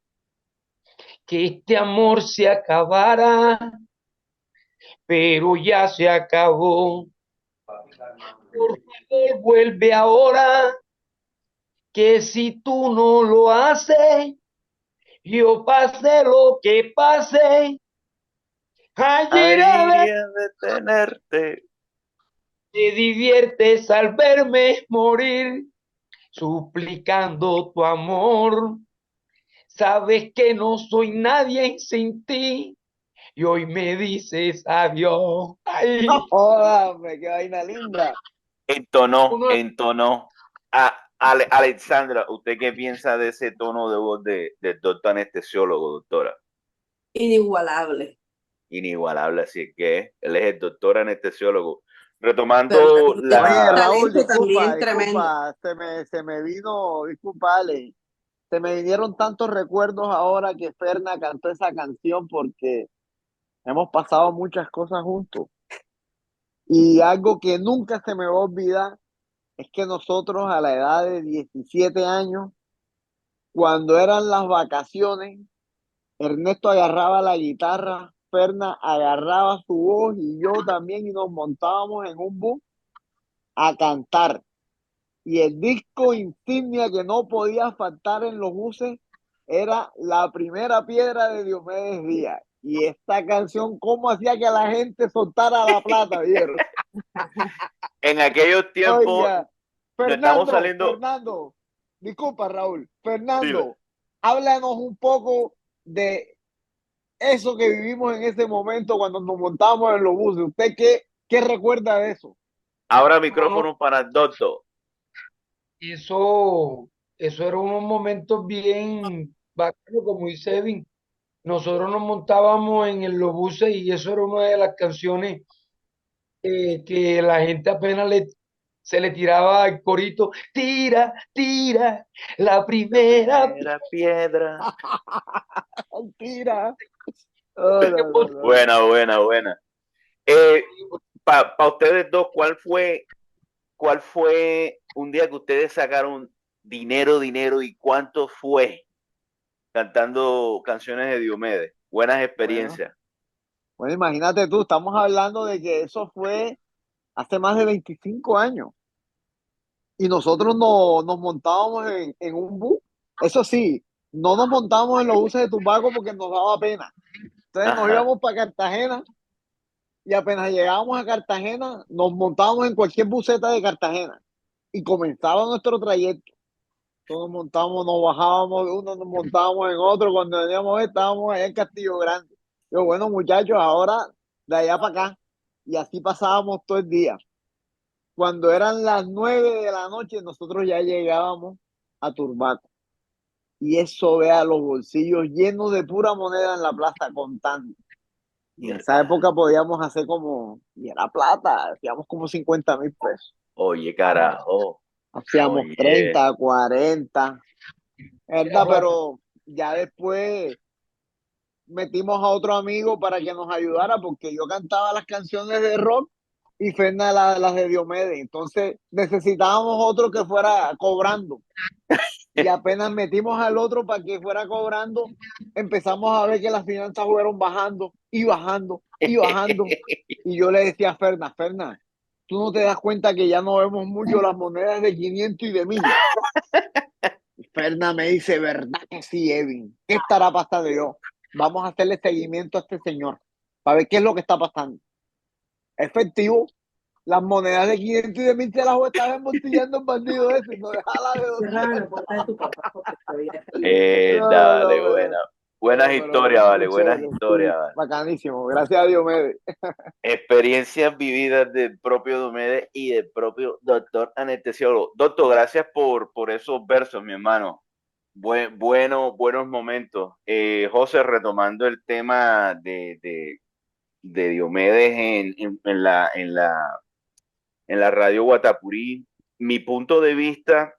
que este amor se acabara, pero ya se acabó. Por favor, vuelve ahora, que si tú no lo haces, yo pase lo que pase, allí Ahí a detenerte. te diviertes al verme morir, suplicando tu amor. Sabes que no soy nadie sin ti y hoy me dices adiós. Ay, Joda, qué vaina linda. uno, Entonó. Alexandra, ¿usted qué piensa de ese tono de voz del doctor anestesiólogo, doctora? Inigualable. Inigualable, así es que él es el doctor anestesiólogo. Pero Retomando Oye, un Raúl, talento disculpa, también tremendo. disculpa, se me vino, disculpa, Ale, se me vinieron tantos recuerdos ahora que Ferna cantó esa canción porque hemos pasado muchas cosas juntos. Y algo que nunca se me va a olvidar es que nosotros a la edad de 17 años, cuando eran las vacaciones, Ernesto agarraba la guitarra, Ferna agarraba su voz y yo también y nos montábamos en un bus a cantar. Y el disco insignia que no podía faltar en los buses era La Primera Piedra de Diomedes Díaz. Y esta canción, ¿cómo hacía que la gente soltara la plata, vieron? en aquellos tiempos, Oiga, no estamos Fernando, saliendo. Fernando, disculpa, Raúl, Dime. Fernando, háblanos un poco de eso que vivimos en ese momento cuando nos montábamos en los buses. ¿Usted qué recuerda de eso? Ahora no, no, micrófono para el doctor. eso, eso eran unos momentos bien bacanos, como dice Evin. Nosotros nos montábamos en los buses y eso era una de las canciones que la gente apenas se le tiraba el corito, tira, tira, la La primera. primera piedra. Mentira. No, no, no, no. Buena, buena, buena. Para ustedes dos, cuál fue un día que ustedes sacaron dinero y cuánto fue cantando canciones de Diomedes? Buenas Bueno, experiencias. bueno, imagínate tú, estamos hablando de que eso fue hace más de 25 años y nosotros nos montábamos en un bus. Eso sí, no nos montábamos en los buses de Tumbaco porque nos daba pena. Entonces nos Ajá. íbamos para Cartagena y apenas llegábamos a Cartagena, nos montábamos en cualquier buseta de Cartagena y comenzaba nuestro trayecto. Entonces nos montábamos, nos bajábamos de uno, nos montábamos en otro. Cuando veníamos, estábamos allá en Castillo Grande. Yo, bueno, muchachos, ahora de allá para acá. Y así pasábamos todo el día. Cuando eran las 9 de la noche, nosotros ya llegábamos a Turbaco. Y eso, vea, los bolsillos llenos de pura moneda en la plaza contando. Y en esa Mierda. época podíamos hacer como, y era plata, hacíamos como 50.000 pesos. Oye, carajo. Hacíamos Oye. 30, 40, Era ¿verdad? plata. Pero ya después metimos a otro amigo para que nos ayudara porque yo cantaba las canciones de rock y Ferna las de Diomedes. Entonces necesitábamos otro que fuera cobrando. Y apenas metimos al otro para que fuera cobrando, empezamos a ver que las finanzas fueron bajando y bajando y bajando. Y yo le decía a Ferna, tú no te das cuenta que ya no vemos mucho las monedas de 500 y de 1000. Y Ferna me dice, ¿verdad que sí, Edwin? ¿Qué estará pasando? Yo, vamos a hacerle seguimiento a este señor para ver qué es lo que está pasando. Efectivo, las monedas de 500 y de 1000 se las estaban embotellando en bandido ese, no dejala de 200. Cierra la puerta de tu papá porque estoy No, Dale, no, buenas pero historias, vale, muy buenas chévere, historias, sí, vale. bacanísimo. Gracias a Diomedes. Experiencias vividas del propio Diomedes y del propio doctor anestesiólogo. Doctor, gracias por esos versos, mi hermano. Buenos momentos. José, retomando el tema de Diomedes en la radio Guatapurí, mi punto de vista,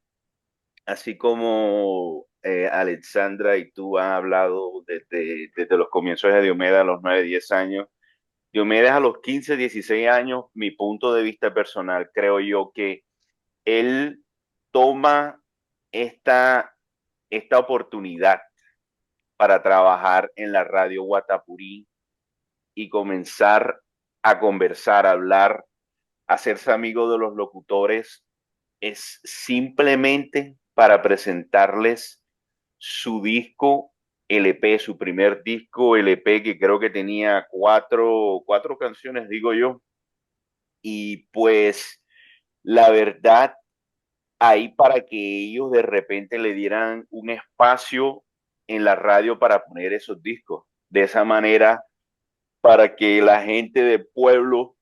así como Alexandra y tú han hablado desde los comienzos de Diomedes a los 9 10 años, Diomedes a los 15 16 años, mi punto de vista personal, creo yo que él toma esta oportunidad para trabajar en la radio Guatapurí y comenzar a conversar, a hablar, a hacerse amigo de los locutores, es simplemente para presentarles su disco LP, su primer disco LP, que creo que tenía cuatro canciones, digo yo. Y pues la verdad, ahí para que ellos de repente le dieran un espacio en la radio para poner esos discos. De esa manera, para que la gente del pueblo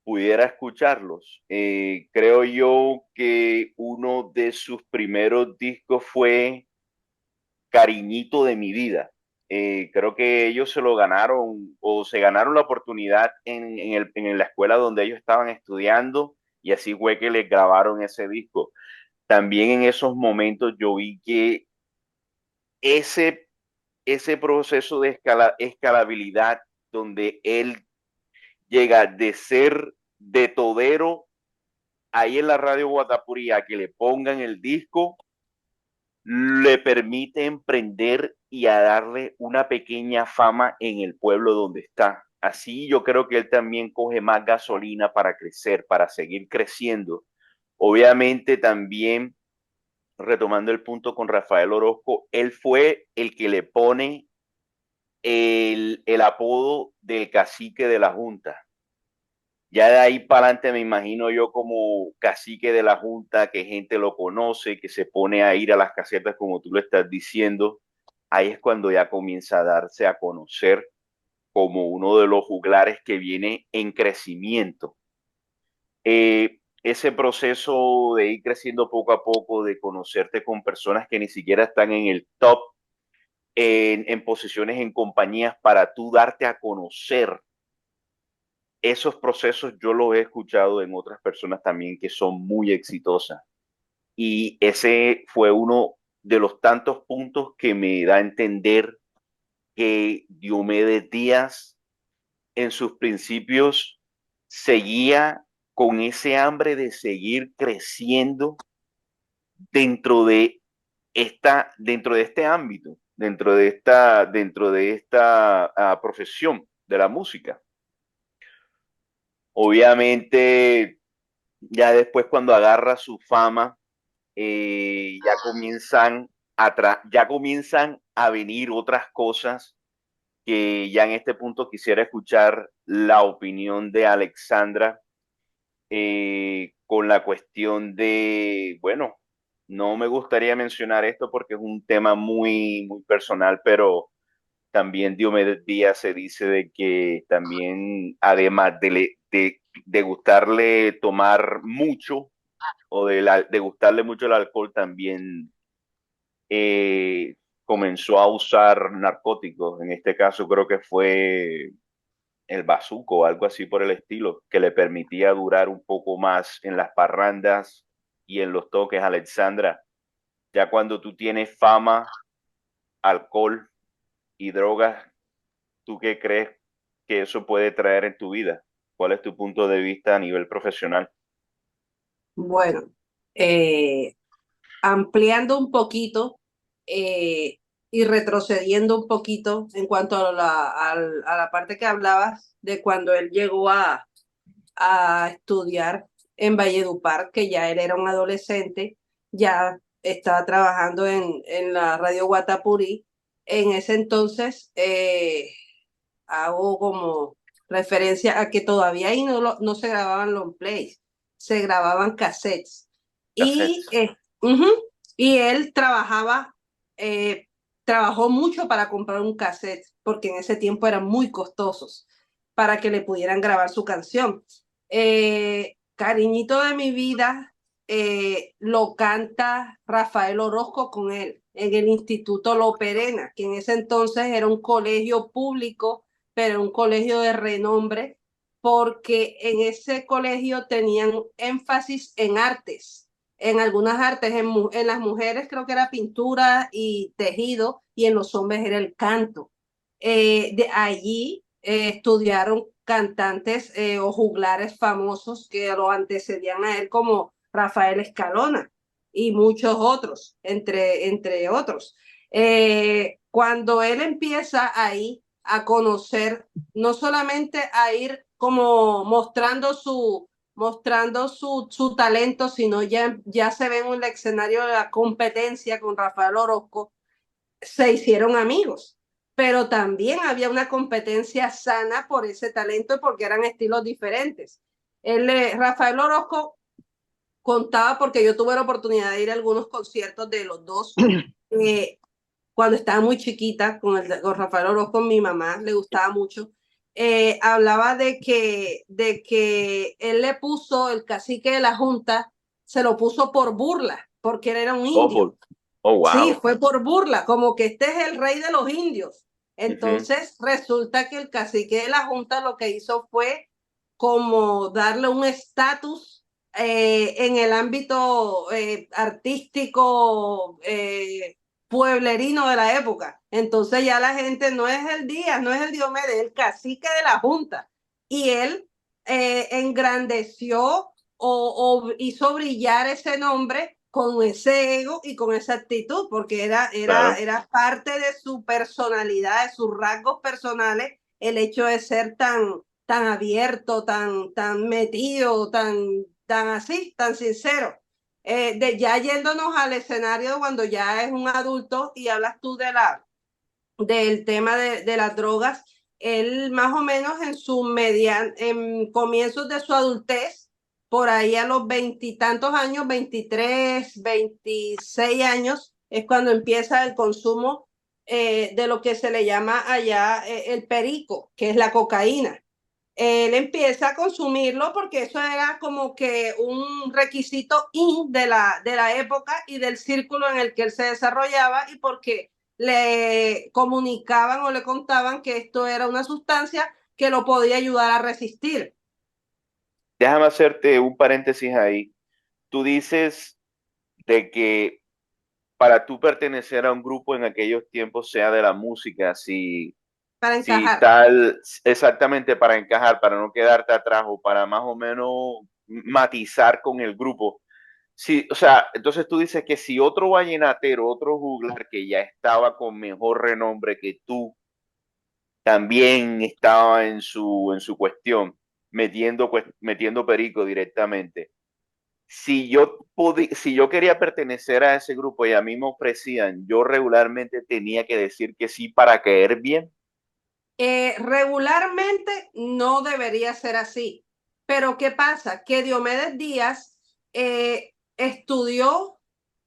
pudiera escucharlos. Creo yo que uno de sus primeros discos fue Cariñito de mi vida. Creo que ellos se lo ganaron o se ganaron la oportunidad en la escuela donde ellos estaban estudiando y así fue que les grabaron ese disco. También en esos momentos yo vi que ese, ese proceso de escalabilidad donde él llega de ser de todero ahí en la radio Guatapurí a que le pongan el disco, le permite emprender y a darle una pequeña fama en el pueblo donde está. Así yo creo que él también coge más gasolina para crecer, para seguir creciendo. Obviamente también, retomando el punto con Rafael Orozco, él fue el que le pone el apodo del cacique de la Junta. Ya de ahí para adelante me imagino yo como cacique de la Junta, que gente lo conoce, que se pone a ir a las casetas como tú lo estás diciendo. Ahí es cuando ya comienza a darse a conocer como uno de los juglares que viene en crecimiento. Ese proceso de ir creciendo poco a poco, de conocerte con personas que ni siquiera están en el top, en posiciones en compañías para tú darte a conocer. Esos procesos yo los he escuchado en otras personas también que son muy exitosas. Y ese fue uno de los tantos puntos que me da a entender que Diomedes Díaz en sus principios seguía con ese hambre de seguir creciendo dentro de dentro de este ámbito, dentro de esta profesión de la música. Obviamente, ya después cuando agarra su fama, ya comienzan a venir otras cosas que ya en este punto quisiera escuchar la opinión de Alexandra con la cuestión de, bueno, no me gustaría mencionar esto porque es un tema muy personal, pero también Diomedes Díaz se dice de que también, además de gustarle tomar mucho o de gustarle mucho el alcohol, también comenzó a usar narcóticos. En este caso creo que fue el bazuco o algo así por el estilo, que le permitía durar un poco más en las parrandas y en los toques. Alexandra, ya cuando tú tienes fama, alcohol y drogas, ¿tú qué crees que eso puede traer en tu vida? ¿Cuál es tu punto de vista a nivel profesional? Bueno, ampliando un poquito y retrocediendo un poquito en cuanto a la parte que hablabas de cuando él llegó a estudiar en Valledupar, que ya él era un adolescente, ya estaba trabajando en la radio Guatapurí. En ese entonces hago como referencia a que todavía ahí no se grababan long plays, se grababan cassettes. Cassettes. Ujú, y él trabajó mucho para comprar un cassette, porque en ese tiempo eran muy costosos para que le pudieran grabar su canción. Cariñito de mi vida lo canta Rafael Orozco con él en el Instituto Loperena, que en ese entonces era un colegio público, pero un colegio de renombre, porque en ese colegio tenían énfasis en artes, en algunas artes, en las mujeres creo que era pintura y tejido, y en los hombres era el canto. De allí estudiaron cantantes o juglares famosos que lo antecedían a él, como Rafael Escalona y muchos otros, entre otros. Cuando él empieza ahí a conocer, no solamente a ir como mostrando su talento, sino ya se ve en el escenario de la competencia con Rafael Orozco, se hicieron amigos, pero también había una competencia sana por ese talento porque eran estilos diferentes. Rafael Orozco contaba, porque yo tuve la oportunidad de ir a algunos conciertos de los dos, cuando estaba muy chiquita, con Rafael Orozco, mi mamá le gustaba mucho. Hablaba de que él le puso el cacique de la junta, se lo puso por burla, porque él era un indio. Oh, wow. Sí, fue por burla, como que este es el rey de los indios. Entonces resulta que el cacique de la junta lo que hizo fue como darle un estatus en el ámbito artístico pueblerino de la época. Entonces ya la gente no es el Díaz, no es el Diomedes, es el cacique de la junta. Y él engrandeció o hizo brillar ese nombre con ese ego y con esa actitud, porque era parte de su personalidad, de sus rasgos personales, el hecho de ser tan abierto, tan metido, tan así, tan sincero. Ya yéndonos al escenario cuando ya es un adulto y hablas tú del tema de las drogas, él más o menos en comienzos de su adultez, por ahí a los veintitantos años, 23, 26 años, es cuando empieza el consumo de lo que se le llama allá el perico, que es la cocaína. Él empieza a consumirlo porque eso era como que un requisito de la época y del círculo en el que él se desarrollaba, y porque le comunicaban o le contaban que esto era una sustancia que lo podía ayudar a resistir. Déjame hacerte un paréntesis ahí. Tú dices de que para tú pertenecer a un grupo en aquellos tiempos, sea de la música, Para si encajar. tal, exactamente para encajar, para no quedarte atrás o para más o menos matizar con el grupo. Sí, o sea, entonces tú dices que si otro vallenatero, otro juglar que ya estaba con mejor renombre que tú, también estaba en su cuestión, metiendo perico directamente. Si yo quería pertenecer a ese grupo y a mí me ofrecían, yo regularmente tenía que decir que sí para caer bien. Regularmente no debería ser así, pero ¿qué pasa? Que Diomedes Díaz estudió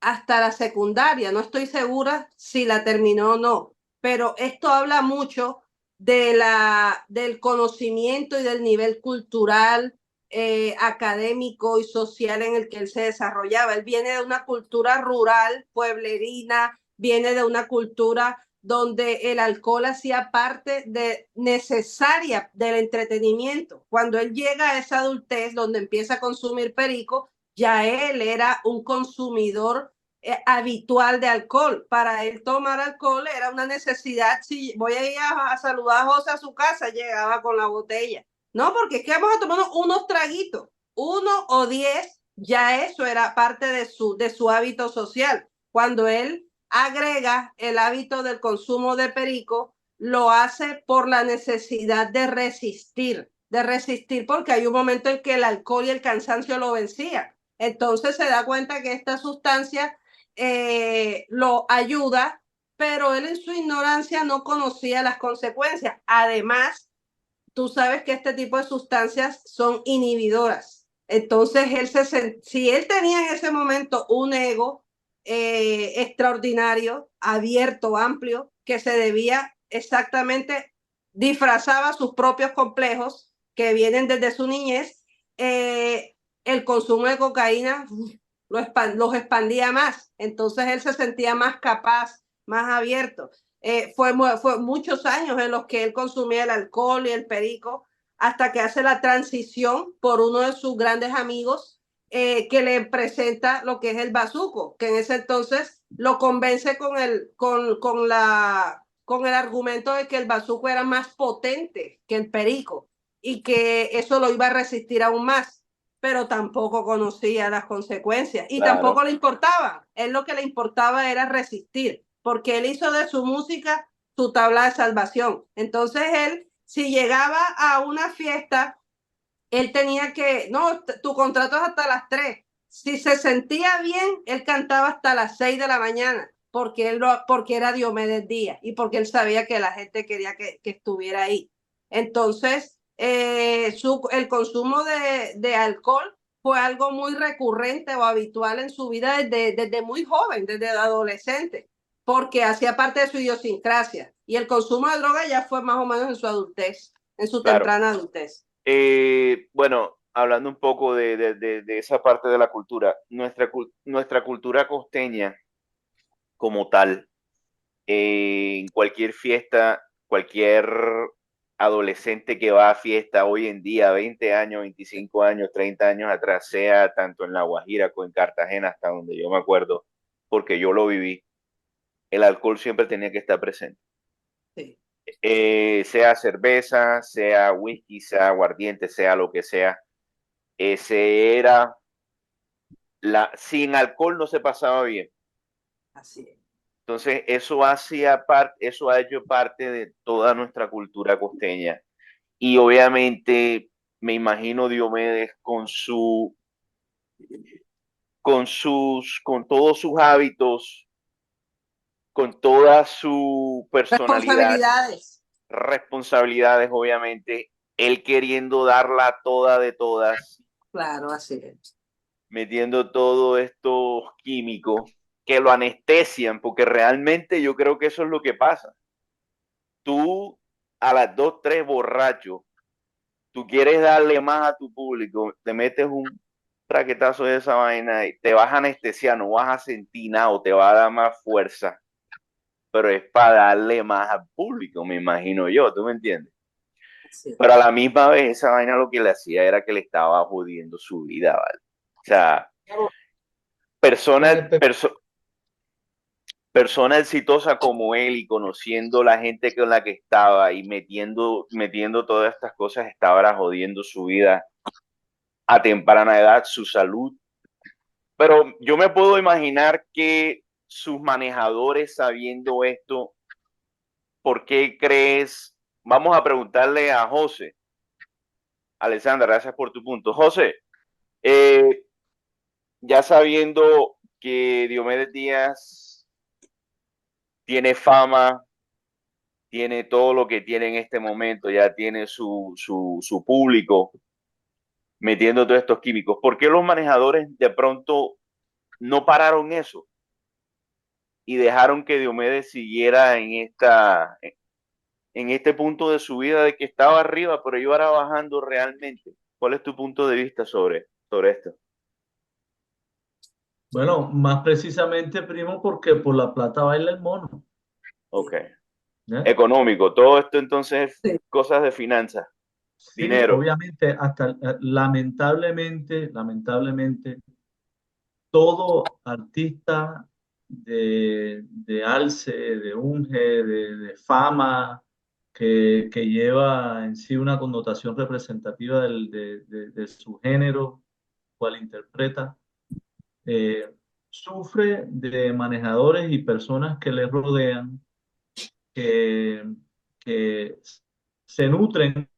hasta la secundaria, no estoy segura si la terminó o no, pero esto habla mucho del conocimiento y del nivel cultural, académico y social en el que él se desarrollaba. Él viene de una cultura rural, pueblerina, viene de una cultura donde el alcohol hacía parte necesaria del entretenimiento. Cuando él llega a esa adultez, donde empieza a consumir perico, ya él era un consumidor habitual de alcohol. Para él tomar alcohol era una necesidad. Si voy a ir a saludar a José a su casa, llegaba con la botella. No, porque es que vamos a tomar unos traguitos, 1 o 10, ya eso era parte de su hábito social. Cuando él agrega el hábito del consumo de perico, lo hace por la necesidad de resistir porque hay un momento en que el alcohol y el cansancio lo vencían. Entonces se da cuenta que esta sustancia lo ayuda, pero él en su ignorancia no conocía las consecuencias. Además, tú sabes que este tipo de sustancias son inhibidoras. Entonces, si él tenía en ese momento un ego extraordinario, abierto, amplio, que se debía exactamente, disfrazaba sus propios complejos que vienen desde su niñez, el consumo de cocaína los expandía más. Entonces, él se sentía más capaz, más abierto. Fue muchos años en los que él consumía el alcohol y el perico, hasta que hace la transición por uno de sus grandes amigos, que le presenta lo que es el bazuco, que en ese entonces lo convence con el argumento de que el bazuco era más potente que el perico y que eso lo iba a resistir aún más, pero tampoco conocía las consecuencias y Claro. tampoco le importaba. Él lo que le importaba era resistir, porque él hizo de su música su tabla de salvación. Entonces él, si llegaba a una fiesta, él tenía que, no, tu contrato es hasta las 3. Si se sentía bien, él cantaba hasta las 6 de la mañana, porque era Diomedes Díaz y porque él sabía que la gente quería que estuviera ahí. Entonces, el consumo de alcohol fue algo muy recurrente o habitual en su vida desde muy joven, desde adolescente, porque hacía parte de su idiosincrasia. Y el consumo de droga ya fue más o menos en su adultez, en su Claro. temprana adultez. Bueno, hablando un poco de esa parte de la cultura, nuestra cultura costeña como tal, en cualquier fiesta, cualquier adolescente que va a fiesta hoy en día, 20 años, 25 años, 30 años atrás, sea tanto en La Guajira como en Cartagena, hasta donde yo me acuerdo, porque yo lo viví, el alcohol siempre tenía que estar presente. Sí. Sea cerveza, sea whisky, sea aguardiente, sea lo que sea. Sin alcohol no se pasaba bien. Así es. Entonces, eso ha hecho parte de toda nuestra cultura costeña. Y obviamente, me imagino Diomedes con todos sus hábitos, con toda su personalidad, responsabilidades, obviamente, él queriendo darla toda de todas, Claro, así es. metiendo todos estos químicos que lo anestesian, porque realmente yo creo que eso es lo que pasa. Tú a las 2, 3 borracho, tú quieres darle más a tu público, te metes un traquetazo de esa vaina y te vas a anestesiar, no vas a sentir nada o te va a dar más fuerza, pero es para darle más al público, me imagino yo, ¿tú me entiendes? Sí. Pero a la misma vez esa vaina lo que le hacía era que le estaba jodiendo su vida, ¿vale? O sea, persona exitosa como él y conociendo la gente con la que estaba y metiendo todas estas cosas, estaba jodiendo su vida a temprana edad, su salud. Pero yo me puedo imaginar que sus manejadores, sabiendo esto, ¿por qué crees? Vamos a preguntarle a José. Alessandra, gracias por tu punto. José, ya sabiendo que Diomedes Díaz tiene fama, tiene todo lo que tiene en este momento, ya tiene su público metiendo todos estos químicos. ¿Por qué los manejadores de pronto no pararon eso y dejaron que Diomedes siguiera en este punto de su vida de que estaba arriba, pero iba bajando realmente? ¿Cuál es tu punto de vista sobre esto? Bueno, más precisamente, primo, porque por la plata baila el mono. Ok. ¿Eh? Económico, todo esto entonces, Sí. cosas de finanzas, Sí, dinero. obviamente, lamentablemente, todo artista de alce, de unge, de fama, que lleva en sí una connotación representativa de su género, cual interpreta, sufre de manejadores y personas que le rodean, que, que se nutren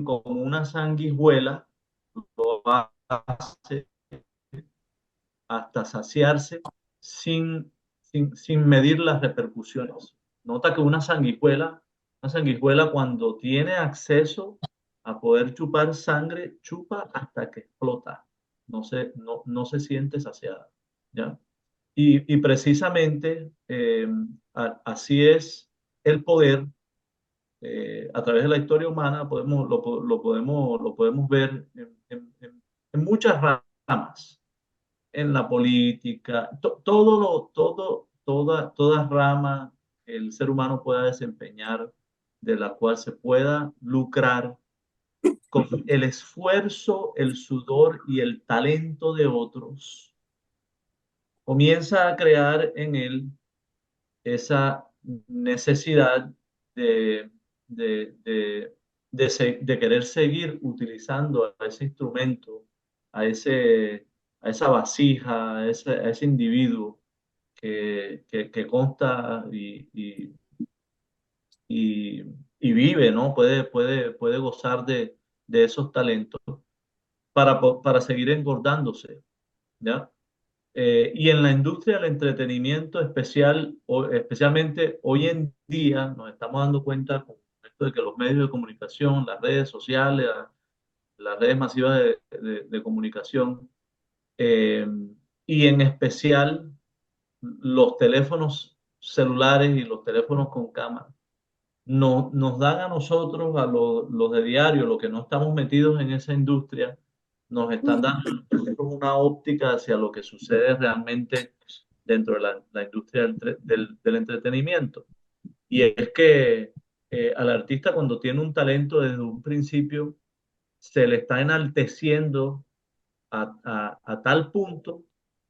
como una sanguijuela, lo hace hasta saciarse sin medir las repercusiones. Nota que una sanguijuela cuando tiene acceso a poder chupar sangre, chupa hasta que explota. No se siente saciada, ¿ya? Y precisamente así es el poder. A través de la historia humana lo podemos ver en muchas ramas, en la política, toda rama que el ser humano pueda desempeñar, de la cual se pueda lucrar con el esfuerzo, el sudor y el talento de otros, comienza a crear en él esa necesidad de, de, de, de querer seguir utilizando a ese instrumento, a esa vasija, a ese individuo que consta y, y vive, ¿no? Puede gozar de esos talentos para seguir engordándose, ¿ya? Y en la industria del entretenimiento especialmente hoy en día, nos estamos dando cuenta con esto de que los medios de comunicación, las redes sociales, las redes masivas de comunicación, eh, y en especial los teléfonos celulares y los teléfonos con cámara, nos dan a nosotros, a los de diario, los que no estamos metidos en esa industria, nos están dando una óptica hacia lo que sucede realmente dentro de la industria del entretenimiento. Y es que al artista, cuando tiene un talento desde un principio, se le está enalteciendo a tal punto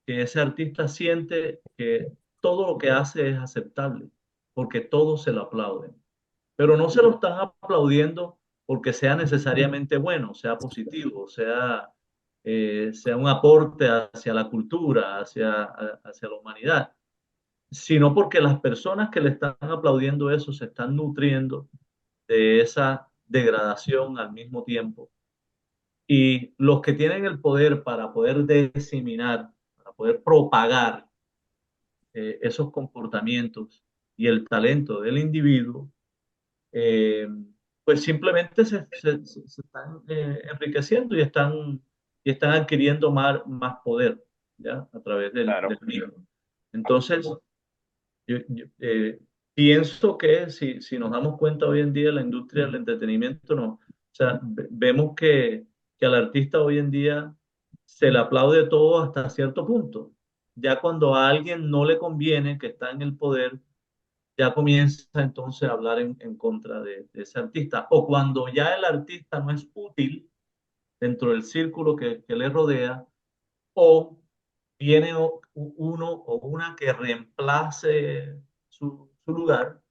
que ese artista siente que todo lo que hace es aceptable, porque todos se lo aplauden, pero no se lo están aplaudiendo porque sea necesariamente bueno, sea positivo, sea un aporte hacia la cultura, hacia la humanidad, sino porque las personas que le están aplaudiendo eso se están nutriendo de esa degradación al mismo tiempo. Y los que tienen el poder para poder diseminar, para poder propagar esos comportamientos y el talento del individuo, eh, pues simplemente se están enriqueciendo y están adquiriendo más poder, ¿ya? A través Claro. del mismo. Entonces, pienso que si nos damos cuenta hoy en día, la industria del entretenimiento, no, o sea, vemos que al artista hoy en día se le aplaude todo hasta cierto punto. Ya cuando a alguien no le conviene, que está en el poder, ya comienza entonces a hablar en contra de ese artista. O cuando ya el artista no es útil dentro del círculo que le rodea, o viene uno o una que reemplace su lugar,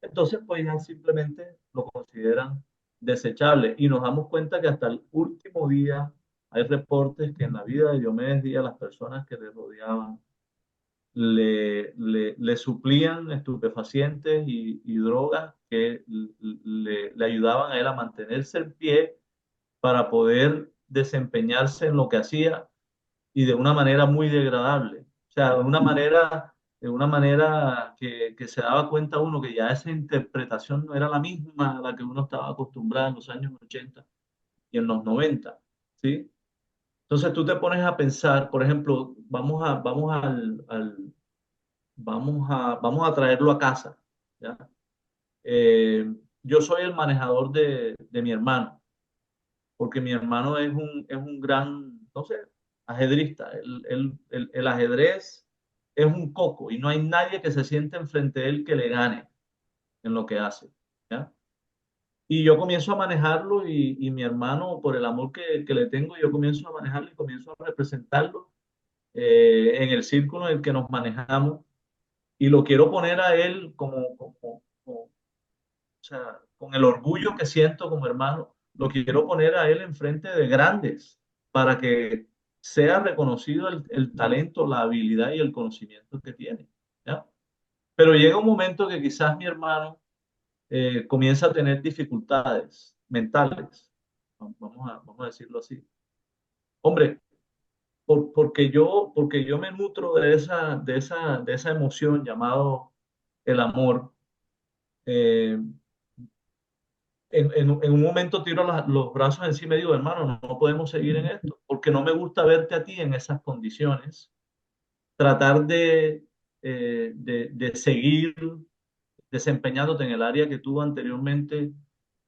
entonces pues ya simplemente lo consideran desechable. Y nos damos cuenta que hasta el último día hay reportes que en la vida de Diomedes Díaz las personas que le rodeaban le suplían estupefacientes y drogas que le ayudaban a él a mantenerse en pie para poder desempeñarse en lo que hacía y de una manera muy degradable. O sea, de una manera que se daba cuenta uno que ya esa interpretación no era la misma a la que uno estaba acostumbrado en los años 80 y en los 90, ¿sí? Entonces tú te pones a pensar, por ejemplo, vamos a traerlo a casa, ¿ya? Yo soy el manejador de mi hermano, porque mi hermano es un gran, no sé, ajedrista. El ajedrez es un coco y no hay nadie que se siente enfrente de él que le gane en lo que hace, ¿ya? Y yo comienzo a manejarlo y mi hermano, por el amor que le tengo, yo comienzo a manejarlo y comienzo a representarlo en el círculo en el que nos manejamos y lo quiero poner a él o sea, con el orgullo que siento como hermano, lo quiero poner a él enfrente de grandes para que sea reconocido el talento, la habilidad y el conocimiento que tiene, ¿ya? Pero llega un momento que quizás mi hermano comienza a tener dificultades mentales, vamos a decirlo así. Hombre, porque yo me nutro de esa emoción llamado el amor. eh, en un momento tiro los brazos encima y digo, hermano, no podemos seguir en esto, porque no me gusta verte a ti en esas condiciones. Tratar de seguir desempeñándote en el área que tú anteriormente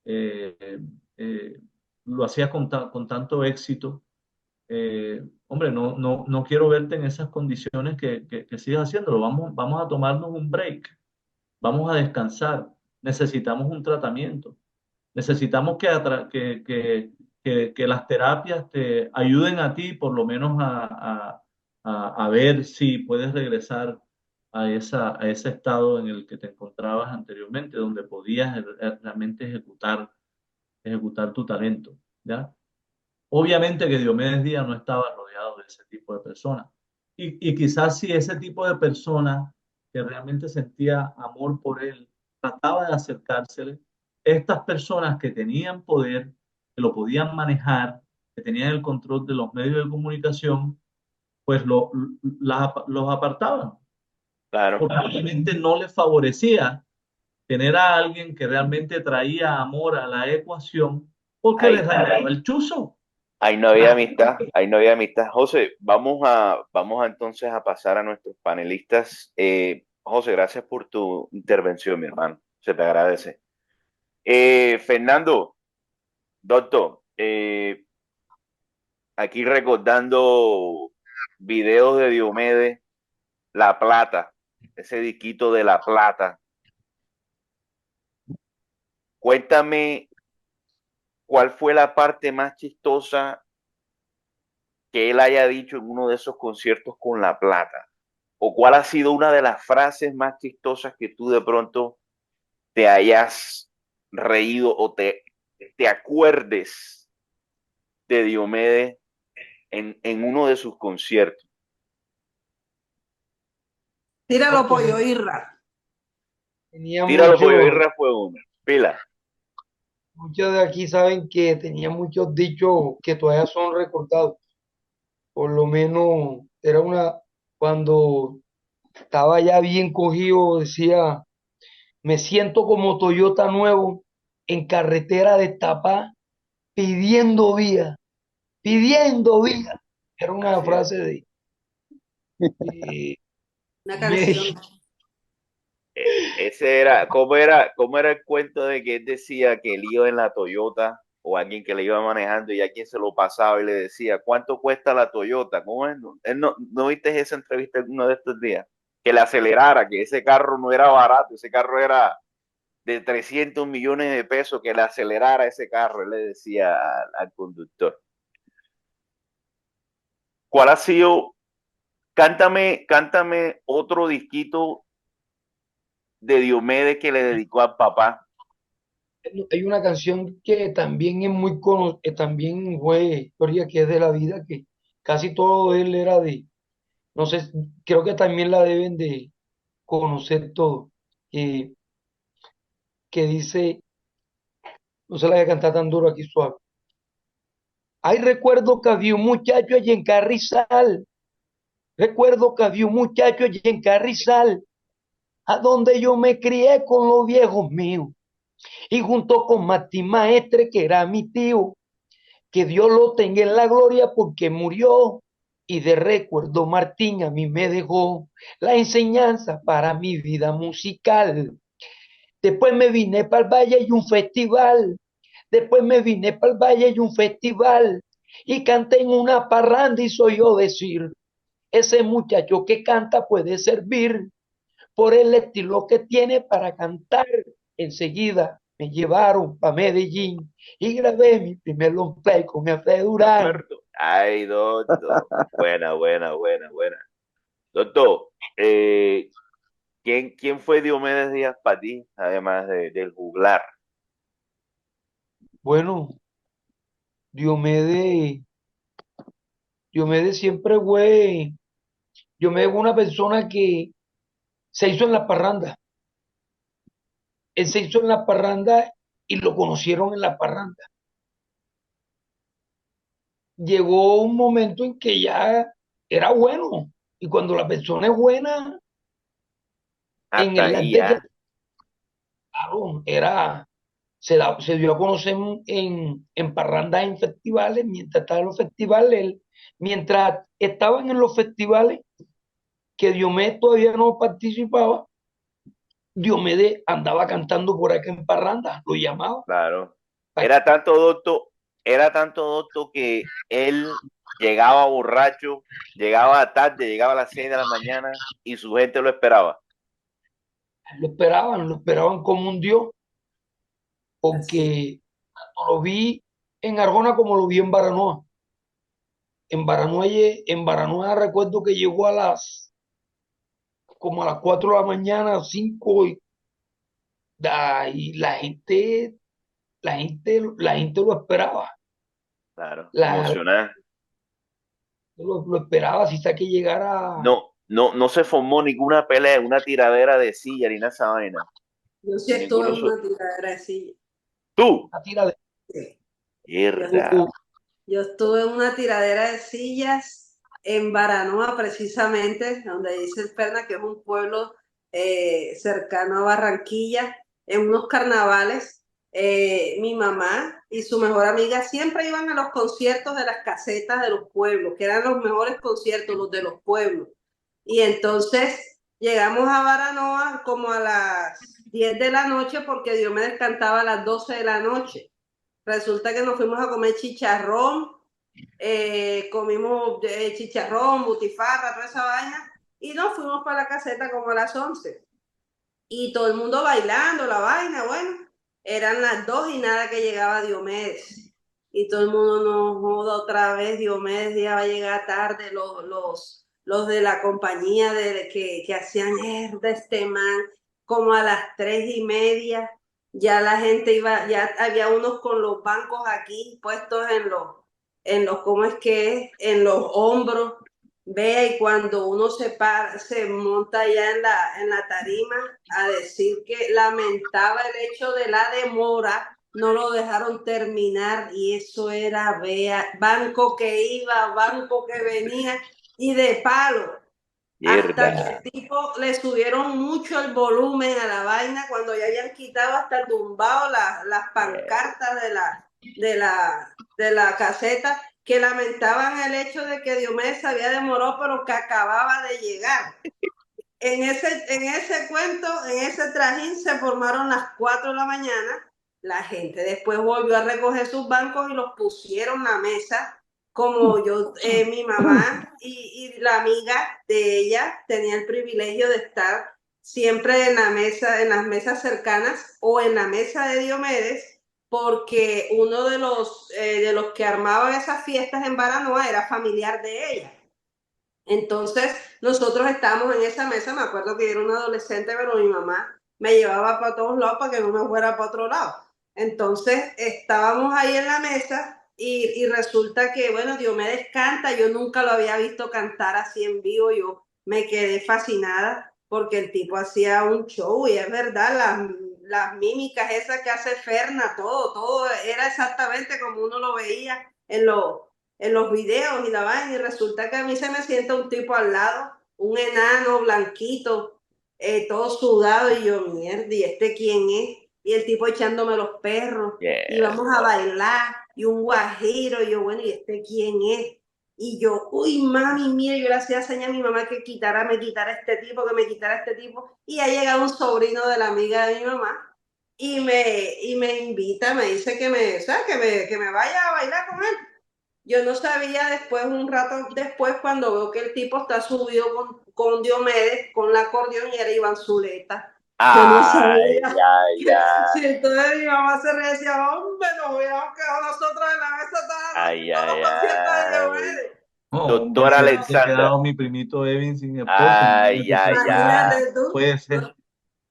eh, eh, lo hacías con tanto éxito. Hombre, no quiero verte en esas condiciones que sigas haciéndolo. Vamos a tomarnos un break, vamos a descansar, necesitamos un tratamiento, necesitamos que las terapias te ayuden a ti por lo menos a ver si puedes regresar a ese estado en el que te encontrabas anteriormente, donde podías realmente ejecutar tu talento, ¿ya? Obviamente que Diomedes Díaz no estaba rodeado de ese tipo de personas. Y quizás si ese tipo de persona que realmente sentía amor por él trataba de acercársele, estas personas que tenían poder, que lo podían manejar, que tenían el control de los medios de comunicación, pues los apartaban, Claro. porque obviamente no les favorecía tener a alguien que realmente traía amor a la ecuación, porque les Ahí, dañaba el chuzo. ahí no había amistad, ahí no había amistad. José, vamos a entonces a pasar a nuestros panelistas. José, gracias por tu intervención, mi hermano. Se te agradece. Fernando, doctor, aquí recordando videos de Diomedes, La Plata, ese diquito de La Plata. Cuéntame cuál fue la parte más chistosa que él haya dicho en uno de esos conciertos con La Plata. O cuál ha sido una de las frases más chistosas que tú de pronto te hayas reído o te acuerdes de Diomedes en uno de sus conciertos. Tíralo, pollo, Irra. Tenía Tíralo, pollo, mucho, Irra fue uno. Pila. muchos de aquí saben que tenía muchos dichos que todavía son recordados. Por lo menos era cuando estaba ya bien cogido, decía, me siento como Toyota nuevo en carretera de Tapá pidiendo vía. Era una Así es. frase de Una canción. México. Ese cómo era el cuento de que él decía que él iba en la Toyota o alguien que le iba manejando y a quien se lo pasaba y le decía, ¿cuánto cuesta la Toyota? ¿Cómo es? Él no viste esa entrevista alguno de estos días? Que le acelerara, que ese carro no era barato, ese carro era de 300 millones de pesos, que le acelerara ese carro, él le decía al conductor. ¿Cuál ha sido? Cántame otro disquito de Diomedes que le dedicó al papá. Hay una canción que también es muy conocida, que también fue historia que es de la vida, que casi todo él era no sé, creo que también la deben de conocer todo, que, que dice, no se la voy a cantar tan duro aquí suave. Ay, recuerdo que había un muchacho allí en Carrizal, recuerdo que había un muchacho allí en Carrizal, a donde yo me crié con los viejos míos, y junto con Mati Maestre, que era mi tío, que Dios lo tenga en la gloria porque murió. Y de recuerdo Martín a mí me dejó la enseñanza para mi vida musical. Después me vine para el Valle y un festival. Después me vine para el Valle y un festival. Y canté en una parranda y soy yo decir, ese muchacho que canta puede servir por el estilo que tiene para cantar. Enseguida me llevaron para Medellín y grabé mi primer long play con Efraín Durán. Ay, doctor. Buena, buena, buena, buena. Doctor, ¿quién fue Diomedes Díaz para ti, además del juglar? Bueno, Diomedes, Diomedes siempre fue, Diomedes fue una persona que se hizo en la parranda. Él se hizo en la parranda y lo conocieron en la parranda. llegó un momento en que ya era bueno. Y cuando la persona es buena, en Hasta el ahí arte ya. teatro se dio a conocer en parrandas, en festivales, mientras estaba en los festivales, mientras estaban en los festivales, que Diomedes todavía no participaba, Diomedes andaba cantando por acá en parrandas, lo llamaba. Claro. Pa- Era tanto docto que él llegaba borracho, llegaba tarde, llegaba a las 6 de la mañana y su gente lo esperaba. Lo esperaban como un dios, Así. porque lo vi en Arjona como lo vi en Baranoa. En Baranoa recuerdo que llegó como a las 4 de la mañana, 5, y la gente lo esperaba. Claro, La, emocionada. lo esperaba, si sea que llegara No se formó ninguna pelea, una tiradera de silla ni nada de esa vaina. Yo sí estuve Ninguno. en una tiradera de silla. Tú, a tira de Sí. Yo, mierda. yo estuve en una tiradera de sillas en Baranoa, precisamente, donde dice el Perna, que es un pueblo cercano a Barranquilla, en unos carnavales. Mi mamá y su mejor amiga siempre iban a los conciertos de las casetas de los pueblos, que eran los mejores conciertos, los de los pueblos. Y entonces llegamos a Baranoa como a las 10 de la noche porque Diomedes cantaba a las 12 de la noche. Resulta que nos fuimos a comer chicharrón, comimos chicharrón, butifarra, toda esa vaina, y nos fuimos para la caseta como a las 11. Y todo el mundo bailando la vaina, bueno, eran las 2 y nada que llegaba Diomedes. Y todo el mundo nos joda otra vez, Diomedes ya va a llegar tarde, los de la compañía que hacían de este man, como a las 3:30, ya la gente iba, ya había unos con los bancos aquí puestos ¿cómo es que es? En los hombros. Vea, y cuando uno se monta ya en la tarima a decir que lamentaba el hecho de la demora, no lo dejaron terminar y eso era, vea, banco que iba, banco que venía y de palo. Hasta que Mierda. el tipo le subieron mucho el volumen a la vaina cuando ya habían quitado hasta tumbado las pancartas de la caseta, que lamentaban el hecho de que Diomedes se había demorado pero que acababa de llegar. En ese cuento, en ese trajín se formaron las 4 de la mañana, la gente después volvió a recoger sus bancos y los pusieron a la mesa, como yo, mi mamá y la amiga de ella tenía el privilegio de estar siempre en la mesa, en las mesas cercanas o en la mesa de Diomedes, porque uno de los que armaban esas fiestas en Baranoa era familiar de ella. Entonces, nosotros estábamos en esa mesa, me acuerdo que yo era una adolescente, pero mi mamá me llevaba para todos lados para que no me fuera para otro lado. Entonces, estábamos ahí en la mesa y resulta que, bueno, Diomedes canta, yo nunca lo había visto cantar así en vivo, yo me quedé fascinada porque el tipo hacía un show y es verdad, las mímicas esas que hace Ferna, todo era exactamente como uno lo veía en los videos y la vaina, y resulta que a mí se me sienta un tipo al lado, un enano blanquito, todo sudado, y yo, mierda, ¿y este quién es? Y el tipo echándome los perros, y vamos a Mierda. bailar, y un guajiro, y yo, bueno, ¿y este quién es? Y yo, uy, mami, mía, yo le hacía señas a mi mamá que me quitara este tipo, que me quitara este tipo, y ha llegado un sobrino de la amiga de mi mamá, y me invita, me dice o sea, que me vaya a bailar con él. Yo no sabía después, un rato después, cuando veo que el tipo está subido con Diomedes, con la acordeón, y era Iván Zuleta. Yo no Ay, sabía ay, que ay. si entonces mi mamá se reía, decía, hombre, nos hubiéramos quedado nosotros en la mesa toda la noche Ay, en todos ay, los conciertos de ay. Diomedes. No, Doctora hubiese Alexandra. quedado mi primito Evin sin esposa. Ay, ay, ay. Imagínate tú, Puede no, ser.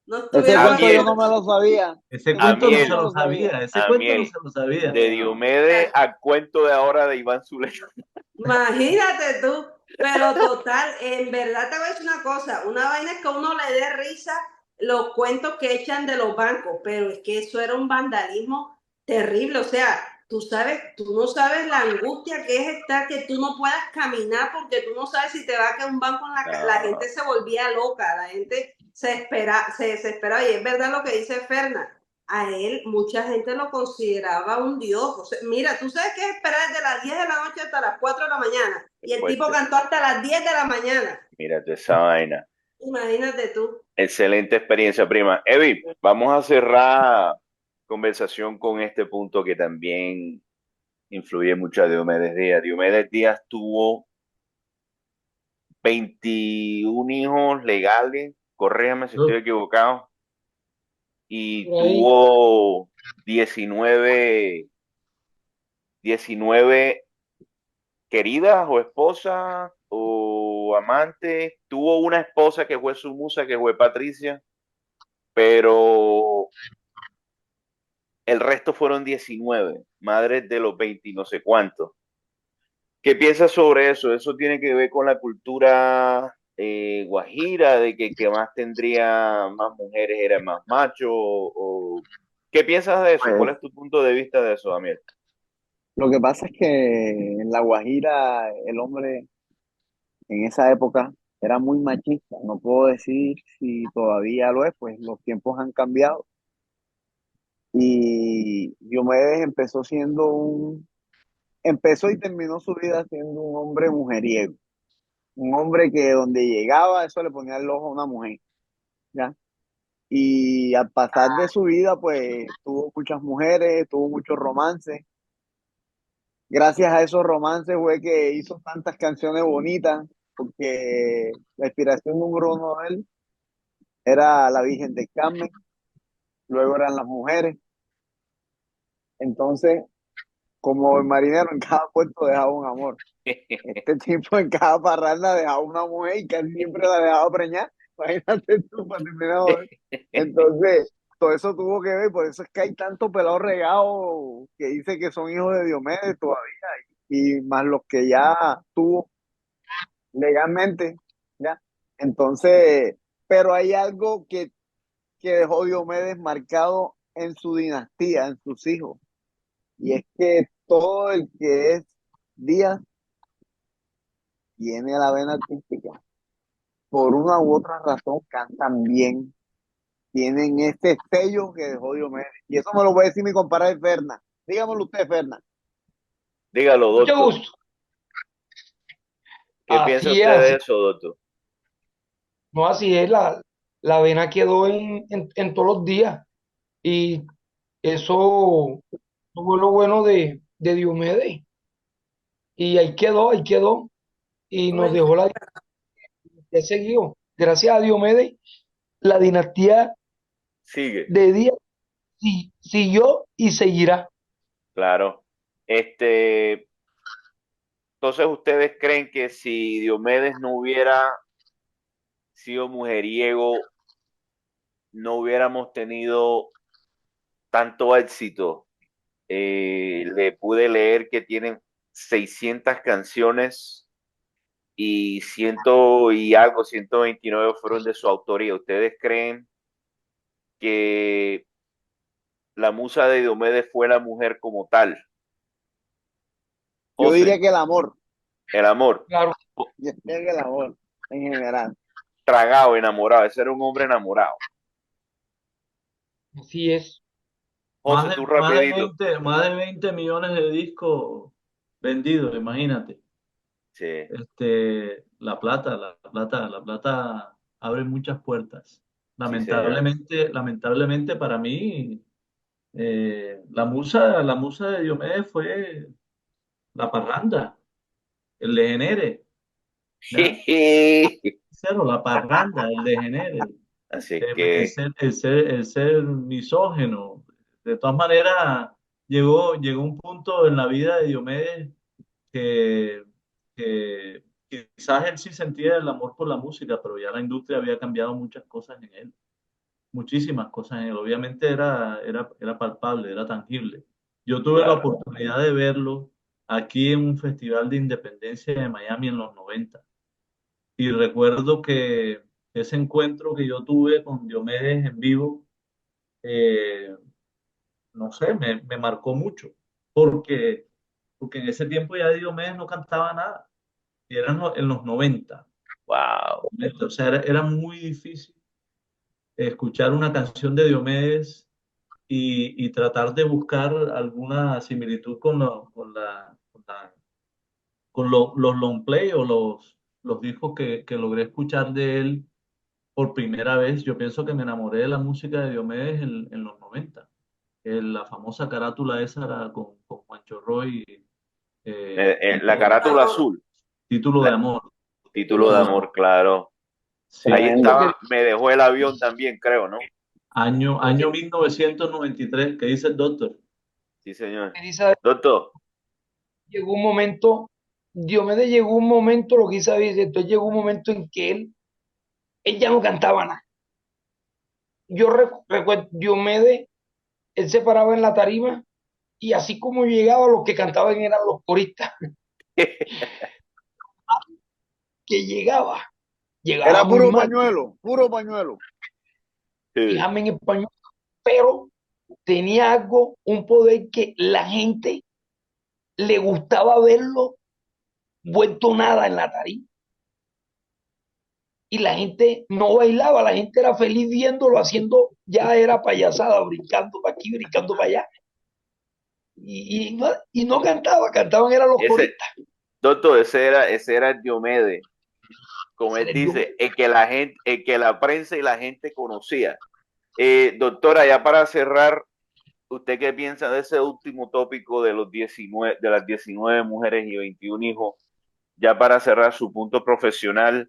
no Ese estuvieron cuento yo Amiel, no me lo sabía. Ese Ese cuento cuento no yo se no me Amiel, lo lo sabía. sabía. Ese cuento no Amiel. se lo sabía. De No. Diomedes a cuento de ahora de Iván Zuleta. Imagínate tú, pero total, en verdad te voy a decir una cosa, una vaina es que a uno le dé risa los cuentos que echan de los bancos, pero es que eso era un vandalismo terrible, o sea, tú no sabes la angustia que es estar, que tú no puedas caminar porque tú no sabes si te va a caer un banco en la gente se volvía loca, la gente se desesperaba, y es verdad lo que dice Ferna, a él mucha gente lo consideraba un dios, o sea, mira, tú sabes qué es esperar desde las 10 de la noche hasta las 4 de la mañana, y el tipo Fuerte. cantó hasta las 10 de la mañana, Mírate esa vaina. imagínate tú. Excelente experiencia, prima. Evi, vamos a cerrar conversación con este punto que también influye mucho a Diomedes Díaz. Diomedes Díaz tuvo 21 hijos legales, corrígame si estoy equivocado, y Por ahí. tuvo 19 queridas o esposas o amantes. Tuvo una esposa que fue su musa, que fue Patricia, pero el resto fueron 19 madres de los 20 y no sé cuántos. ¿Qué piensas sobre eso? ¿Eso tiene que ver con la cultura guajira, de que más tendría más mujeres, era más macho? ¿Qué piensas de eso? ¿Cuál Pues es tu punto de vista de eso, Damián? lo que pasa es que en La Guajira el hombre en esa época era muy machista. No puedo decir si todavía lo es, pues los tiempos han cambiado. Y Diomedes empezó y terminó su vida siendo un hombre mujeriego. Un hombre que donde llegaba, eso le ponía el ojo a una mujer, ¿ya? Y al pasar de su vida, pues tuvo muchas mujeres, tuvo muchos romances. Gracias a esos romances fue que hizo tantas canciones bonitas, porque la inspiración número uno de él era la Virgen del Carmen, luego eran las mujeres. Entonces, como el marinero en cada puerto dejaba un amor. Este tipo en cada parranda dejaba una mujer y casi siempre la dejaba preñar. Imagínate tú para terminar de joder. Entonces, todo eso tuvo que ver, por eso es que hay tanto pelado regado que dice que son hijos de Diomedes todavía, y más los que ya tuvo legalmente, ¿ya? Entonces, pero hay algo que dejó Diomedes marcado en su dinastía, en sus hijos, y es que todo el que es Díaz tiene la vena artística. Por una u otra razón cantan bien, tienen este sello que dejó Diomedes. Y eso me lo puede decir mi compadre Ferna. Dígamelo usted, Ferna. Dígalo, Mucho doctor. gusto. ¿Qué piensa Así es, usted así. de eso, doctor? No, así es. La avena quedó en todos los días. Y eso fue lo bueno de Diomedes. Y ahí quedó, ahí quedó. Y nos Bueno, dejó la dinastía siguió. Gracias a Diomedes, la dinastía Sigue, de Díaz siguió y seguirá. claro. Entonces, ¿ustedes creen que si Diomedes no hubiera sido mujeriego, no hubiéramos tenido tanto éxito? Le pude leer que tienen 600 canciones y ciento y algo, 129 fueron de su autoría. ¿Ustedes creen que la musa de Diomedes fue la mujer como tal? Yo José, diría que el amor, el amor, Claro, yo diría que el amor en general. tragado, enamorado, ese era un hombre enamorado. así es. José, tú rapidito. Más de 20 millones de discos vendidos, imagínate. Sí, La plata abre muchas puertas. sí, señor. Lamentablemente para mí, la musa de Diomedes fue la parranda, el degenere, ¿ya? Cero, la parranda, el degenere, Así que el ser misógeno. De todas maneras, llegó un punto en la vida de Diomedes que, que quizás él sí sentía el amor por la música, pero ya la industria había cambiado muchas cosas en él, muchísimas cosas en él. Obviamente era palpable, era tangible. Yo tuve la claro. oportunidad de verlo aquí en un festival de independencia de Miami en los 90. Y recuerdo que ese encuentro que yo tuve con Diomedes en vivo, eh, no sé, me marcó mucho. porque, porque en ese tiempo ya Diomedes no cantaba nada, y eran en los 90. Wow. O sea, era muy difícil escuchar una canción de Diomedes y tratar de buscar alguna similitud los long play o los discos que logré escuchar de él por primera vez. Yo pienso que me enamoré de la música de Diomedes en los 90. La famosa carátula esa era con Juancho Roy, La carátula azul, título de amor. título de amor, claro. Sí, Ahí Tremendo. estaba, me dejó el avión también, creo, ¿no? año 1993, ¿qué dice el doctor? Sí, señor. Elisa, Doctor, llegó un momento, Diomedes llegó un momento, lo que Isabel dice, entonces llegó un momento en que él ya no cantaba nada. Yo recuerdo, Diomedes, él se paraba en la tarima y así como llegaba, los que cantaban eran los coristas, que llegaba Era muy puro mal, pañuelo, puro pañuelo. fíjame en español, pero tenía algo, un poder que la gente le gustaba verlo vuelto nada en la tarima. Y la gente no bailaba, la gente era feliz viéndolo haciendo, ya era payasada, brincando para aquí, brincando para allá. Y no cantaba, cantaban eran los ese, coristas. doctor, ese era el Diomedes, como Se él les dio dice, el que la prensa y la gente conocía. Doctora, ya para cerrar, ¿usted qué piensa de ese último tópico de de las 19 mujeres y 21 hijos? Ya para cerrar su punto profesional,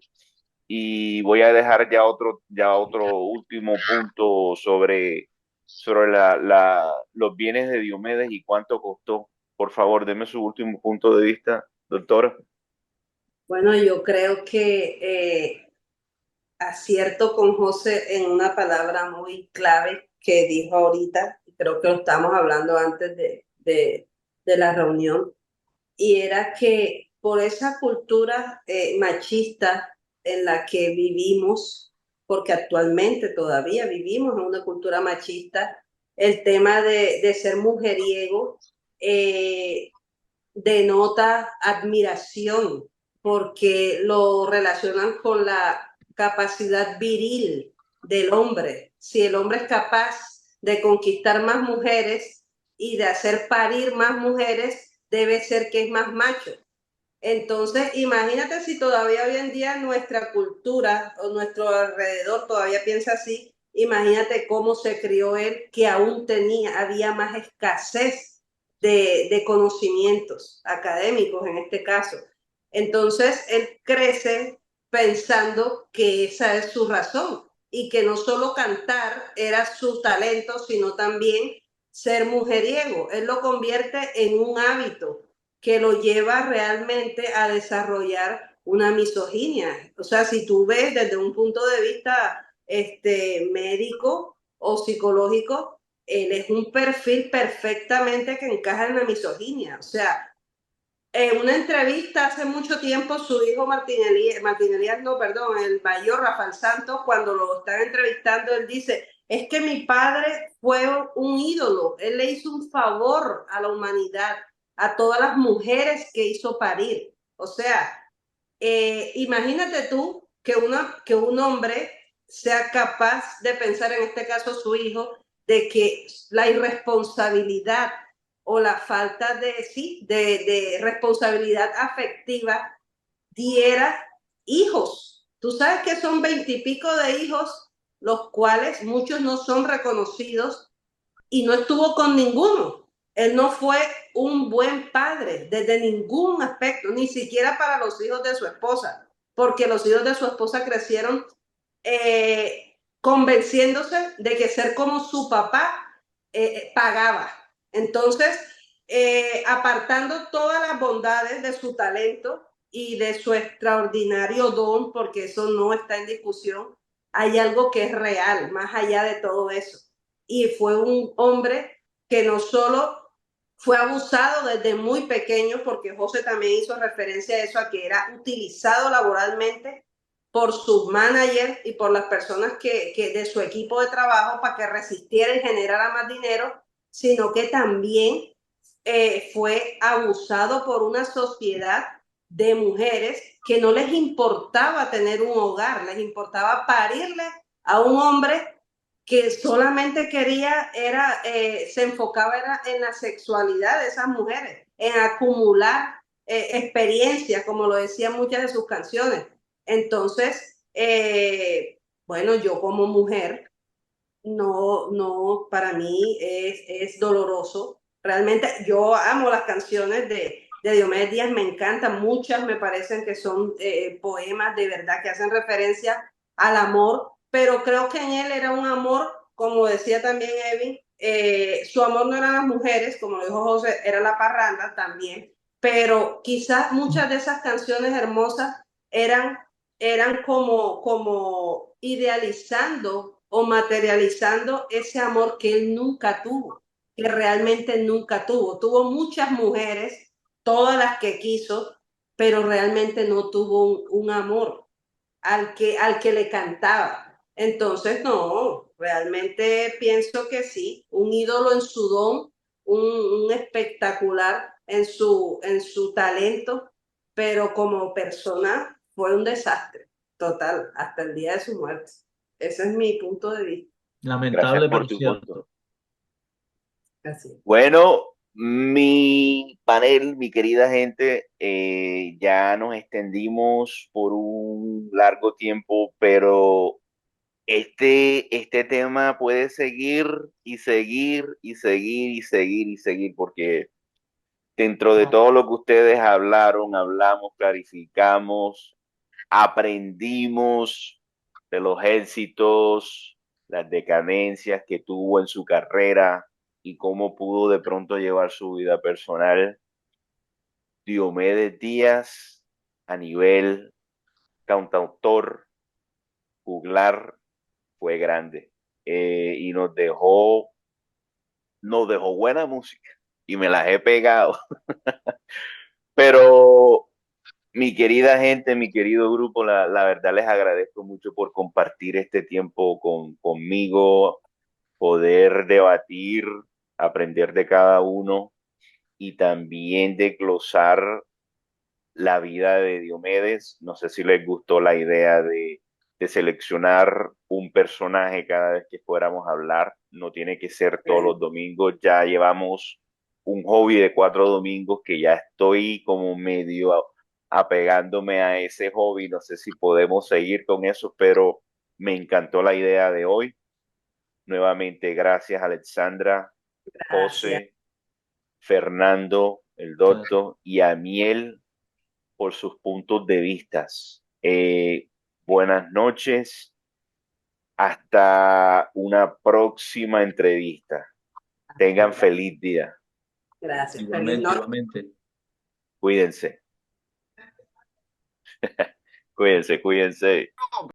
y voy a dejar ya otro último punto sobre los bienes de Diomedes y cuánto costó. Por favor, deme su último punto de vista, doctora. Bueno, yo creo que acierto con José en una palabra muy clave que dijo ahorita, y creo que lo estamos hablando antes de la reunión, y era que por esa cultura machista en la que vivimos, porque actualmente todavía vivimos en una cultura machista, el tema de ser mujeriego eh, denota admiración, porque lo relacionan con la capacidad viril del hombre. Si el hombre es capaz de conquistar más mujeres y de hacer parir más mujeres, debe ser que es más macho. Entonces, imagínate si todavía hoy en día nuestra cultura o nuestro alrededor todavía piensa así, imagínate cómo se crió él, que aún había más escasez de conocimientos académicos en este caso. Entonces, él crece pensando que esa es su razón y que no solo cantar era su talento, sino también ser mujeriego. Él lo convierte en un hábito que lo lleva realmente a desarrollar una misoginia. O sea, si tú ves desde un punto de vista médico o psicológico, él es un perfil perfectamente que encaja en la misoginia. O sea, en una entrevista hace mucho tiempo, su hijo Martín Elías, no, perdón, el mayor Rafael Santos, cuando lo están entrevistando, él dice, es que mi padre fue un ídolo, él le hizo un favor a la humanidad, a todas las mujeres que hizo parir. O sea, imagínate tú que un hombre sea capaz de pensar, en este caso su hijo, de que la irresponsabilidad o la falta de responsabilidad afectiva diera hijos. Tú sabes que son 20 y pico de hijos, los cuales muchos no son reconocidos y no estuvo con ninguno. Él no fue un buen padre desde ningún aspecto, ni siquiera para los hijos de su esposa, porque los hijos de su esposa crecieron convenciéndose de que ser como su papá pagaba. Entonces, apartando todas las bondades de su talento y de su extraordinario don, porque eso no está en discusión, hay algo que es real, más allá de todo eso. Y fue un hombre que no solo fue abusado desde muy pequeño, porque José también hizo referencia a eso, a que era utilizado laboralmente por sus managers y por las personas que de su equipo de trabajo para que resistiera y generara más dinero, sino que también fue abusado por una sociedad de mujeres que no les importaba tener un hogar, les importaba parirle a un hombre que solamente quería, se enfocaba en la sexualidad de esas mujeres, en acumular experiencia, como lo decían muchas de sus canciones. Entonces, bueno, yo como mujer, no, para mí es doloroso. Realmente yo amo las canciones de Diomedes Díaz, me encantan, muchas me parecen que son poemas de verdad que hacen referencia al amor, pero creo que en él era un amor, como decía también Evin, su amor no eran las mujeres, como lo dijo José, era la parranda también, pero quizás muchas de esas canciones hermosas eran como idealizando o materializando ese amor que él nunca tuvo, que realmente nunca tuvo. Tuvo muchas mujeres, todas las que quiso, pero realmente no tuvo un amor al que le cantaba. Entonces, no, realmente pienso que sí, un ídolo en su don, un espectacular en su talento, pero como persona fue un desastre total hasta el día de su muerte. Ese es mi punto de vista. Gracias Lamentable, por pero tu cierto. punto. Así. Bueno, mi panel, mi querida gente, ya nos extendimos por un largo tiempo, pero este tema puede seguir y seguir y seguir y seguir y seguir, porque dentro de todo lo que ustedes hablaron, hablamos, clarificamos, aprendimos de los éxitos, las decadencias que tuvo en su carrera y cómo pudo de pronto llevar su vida personal. Diomedes Díaz, a nivel cantautor, juglar, fue grande. Y nos dejó buena música y me las he pegado. Pero mi querida gente, mi querido grupo, la verdad les agradezco mucho por compartir este tiempo conmigo, poder debatir, aprender de cada uno y también desglosar la vida de Diomedes. No sé si les gustó la idea de seleccionar un personaje cada vez que fuéramos a hablar. No tiene que ser todos los domingos. Ya llevamos un hobby de 4 domingos que ya estoy como medio apegándome a ese hobby. No sé si podemos seguir con eso, pero me encantó la idea de hoy. Nuevamente, gracias Alexandra, Gracias. José, Fernando, el doctor y Amiel por sus puntos de vista. Buenas noches. Hasta una próxima entrevista. Tengan feliz día. Gracias. Feliz Igualmente, noche. igualmente. Cuídense. Cuídense, cuídense.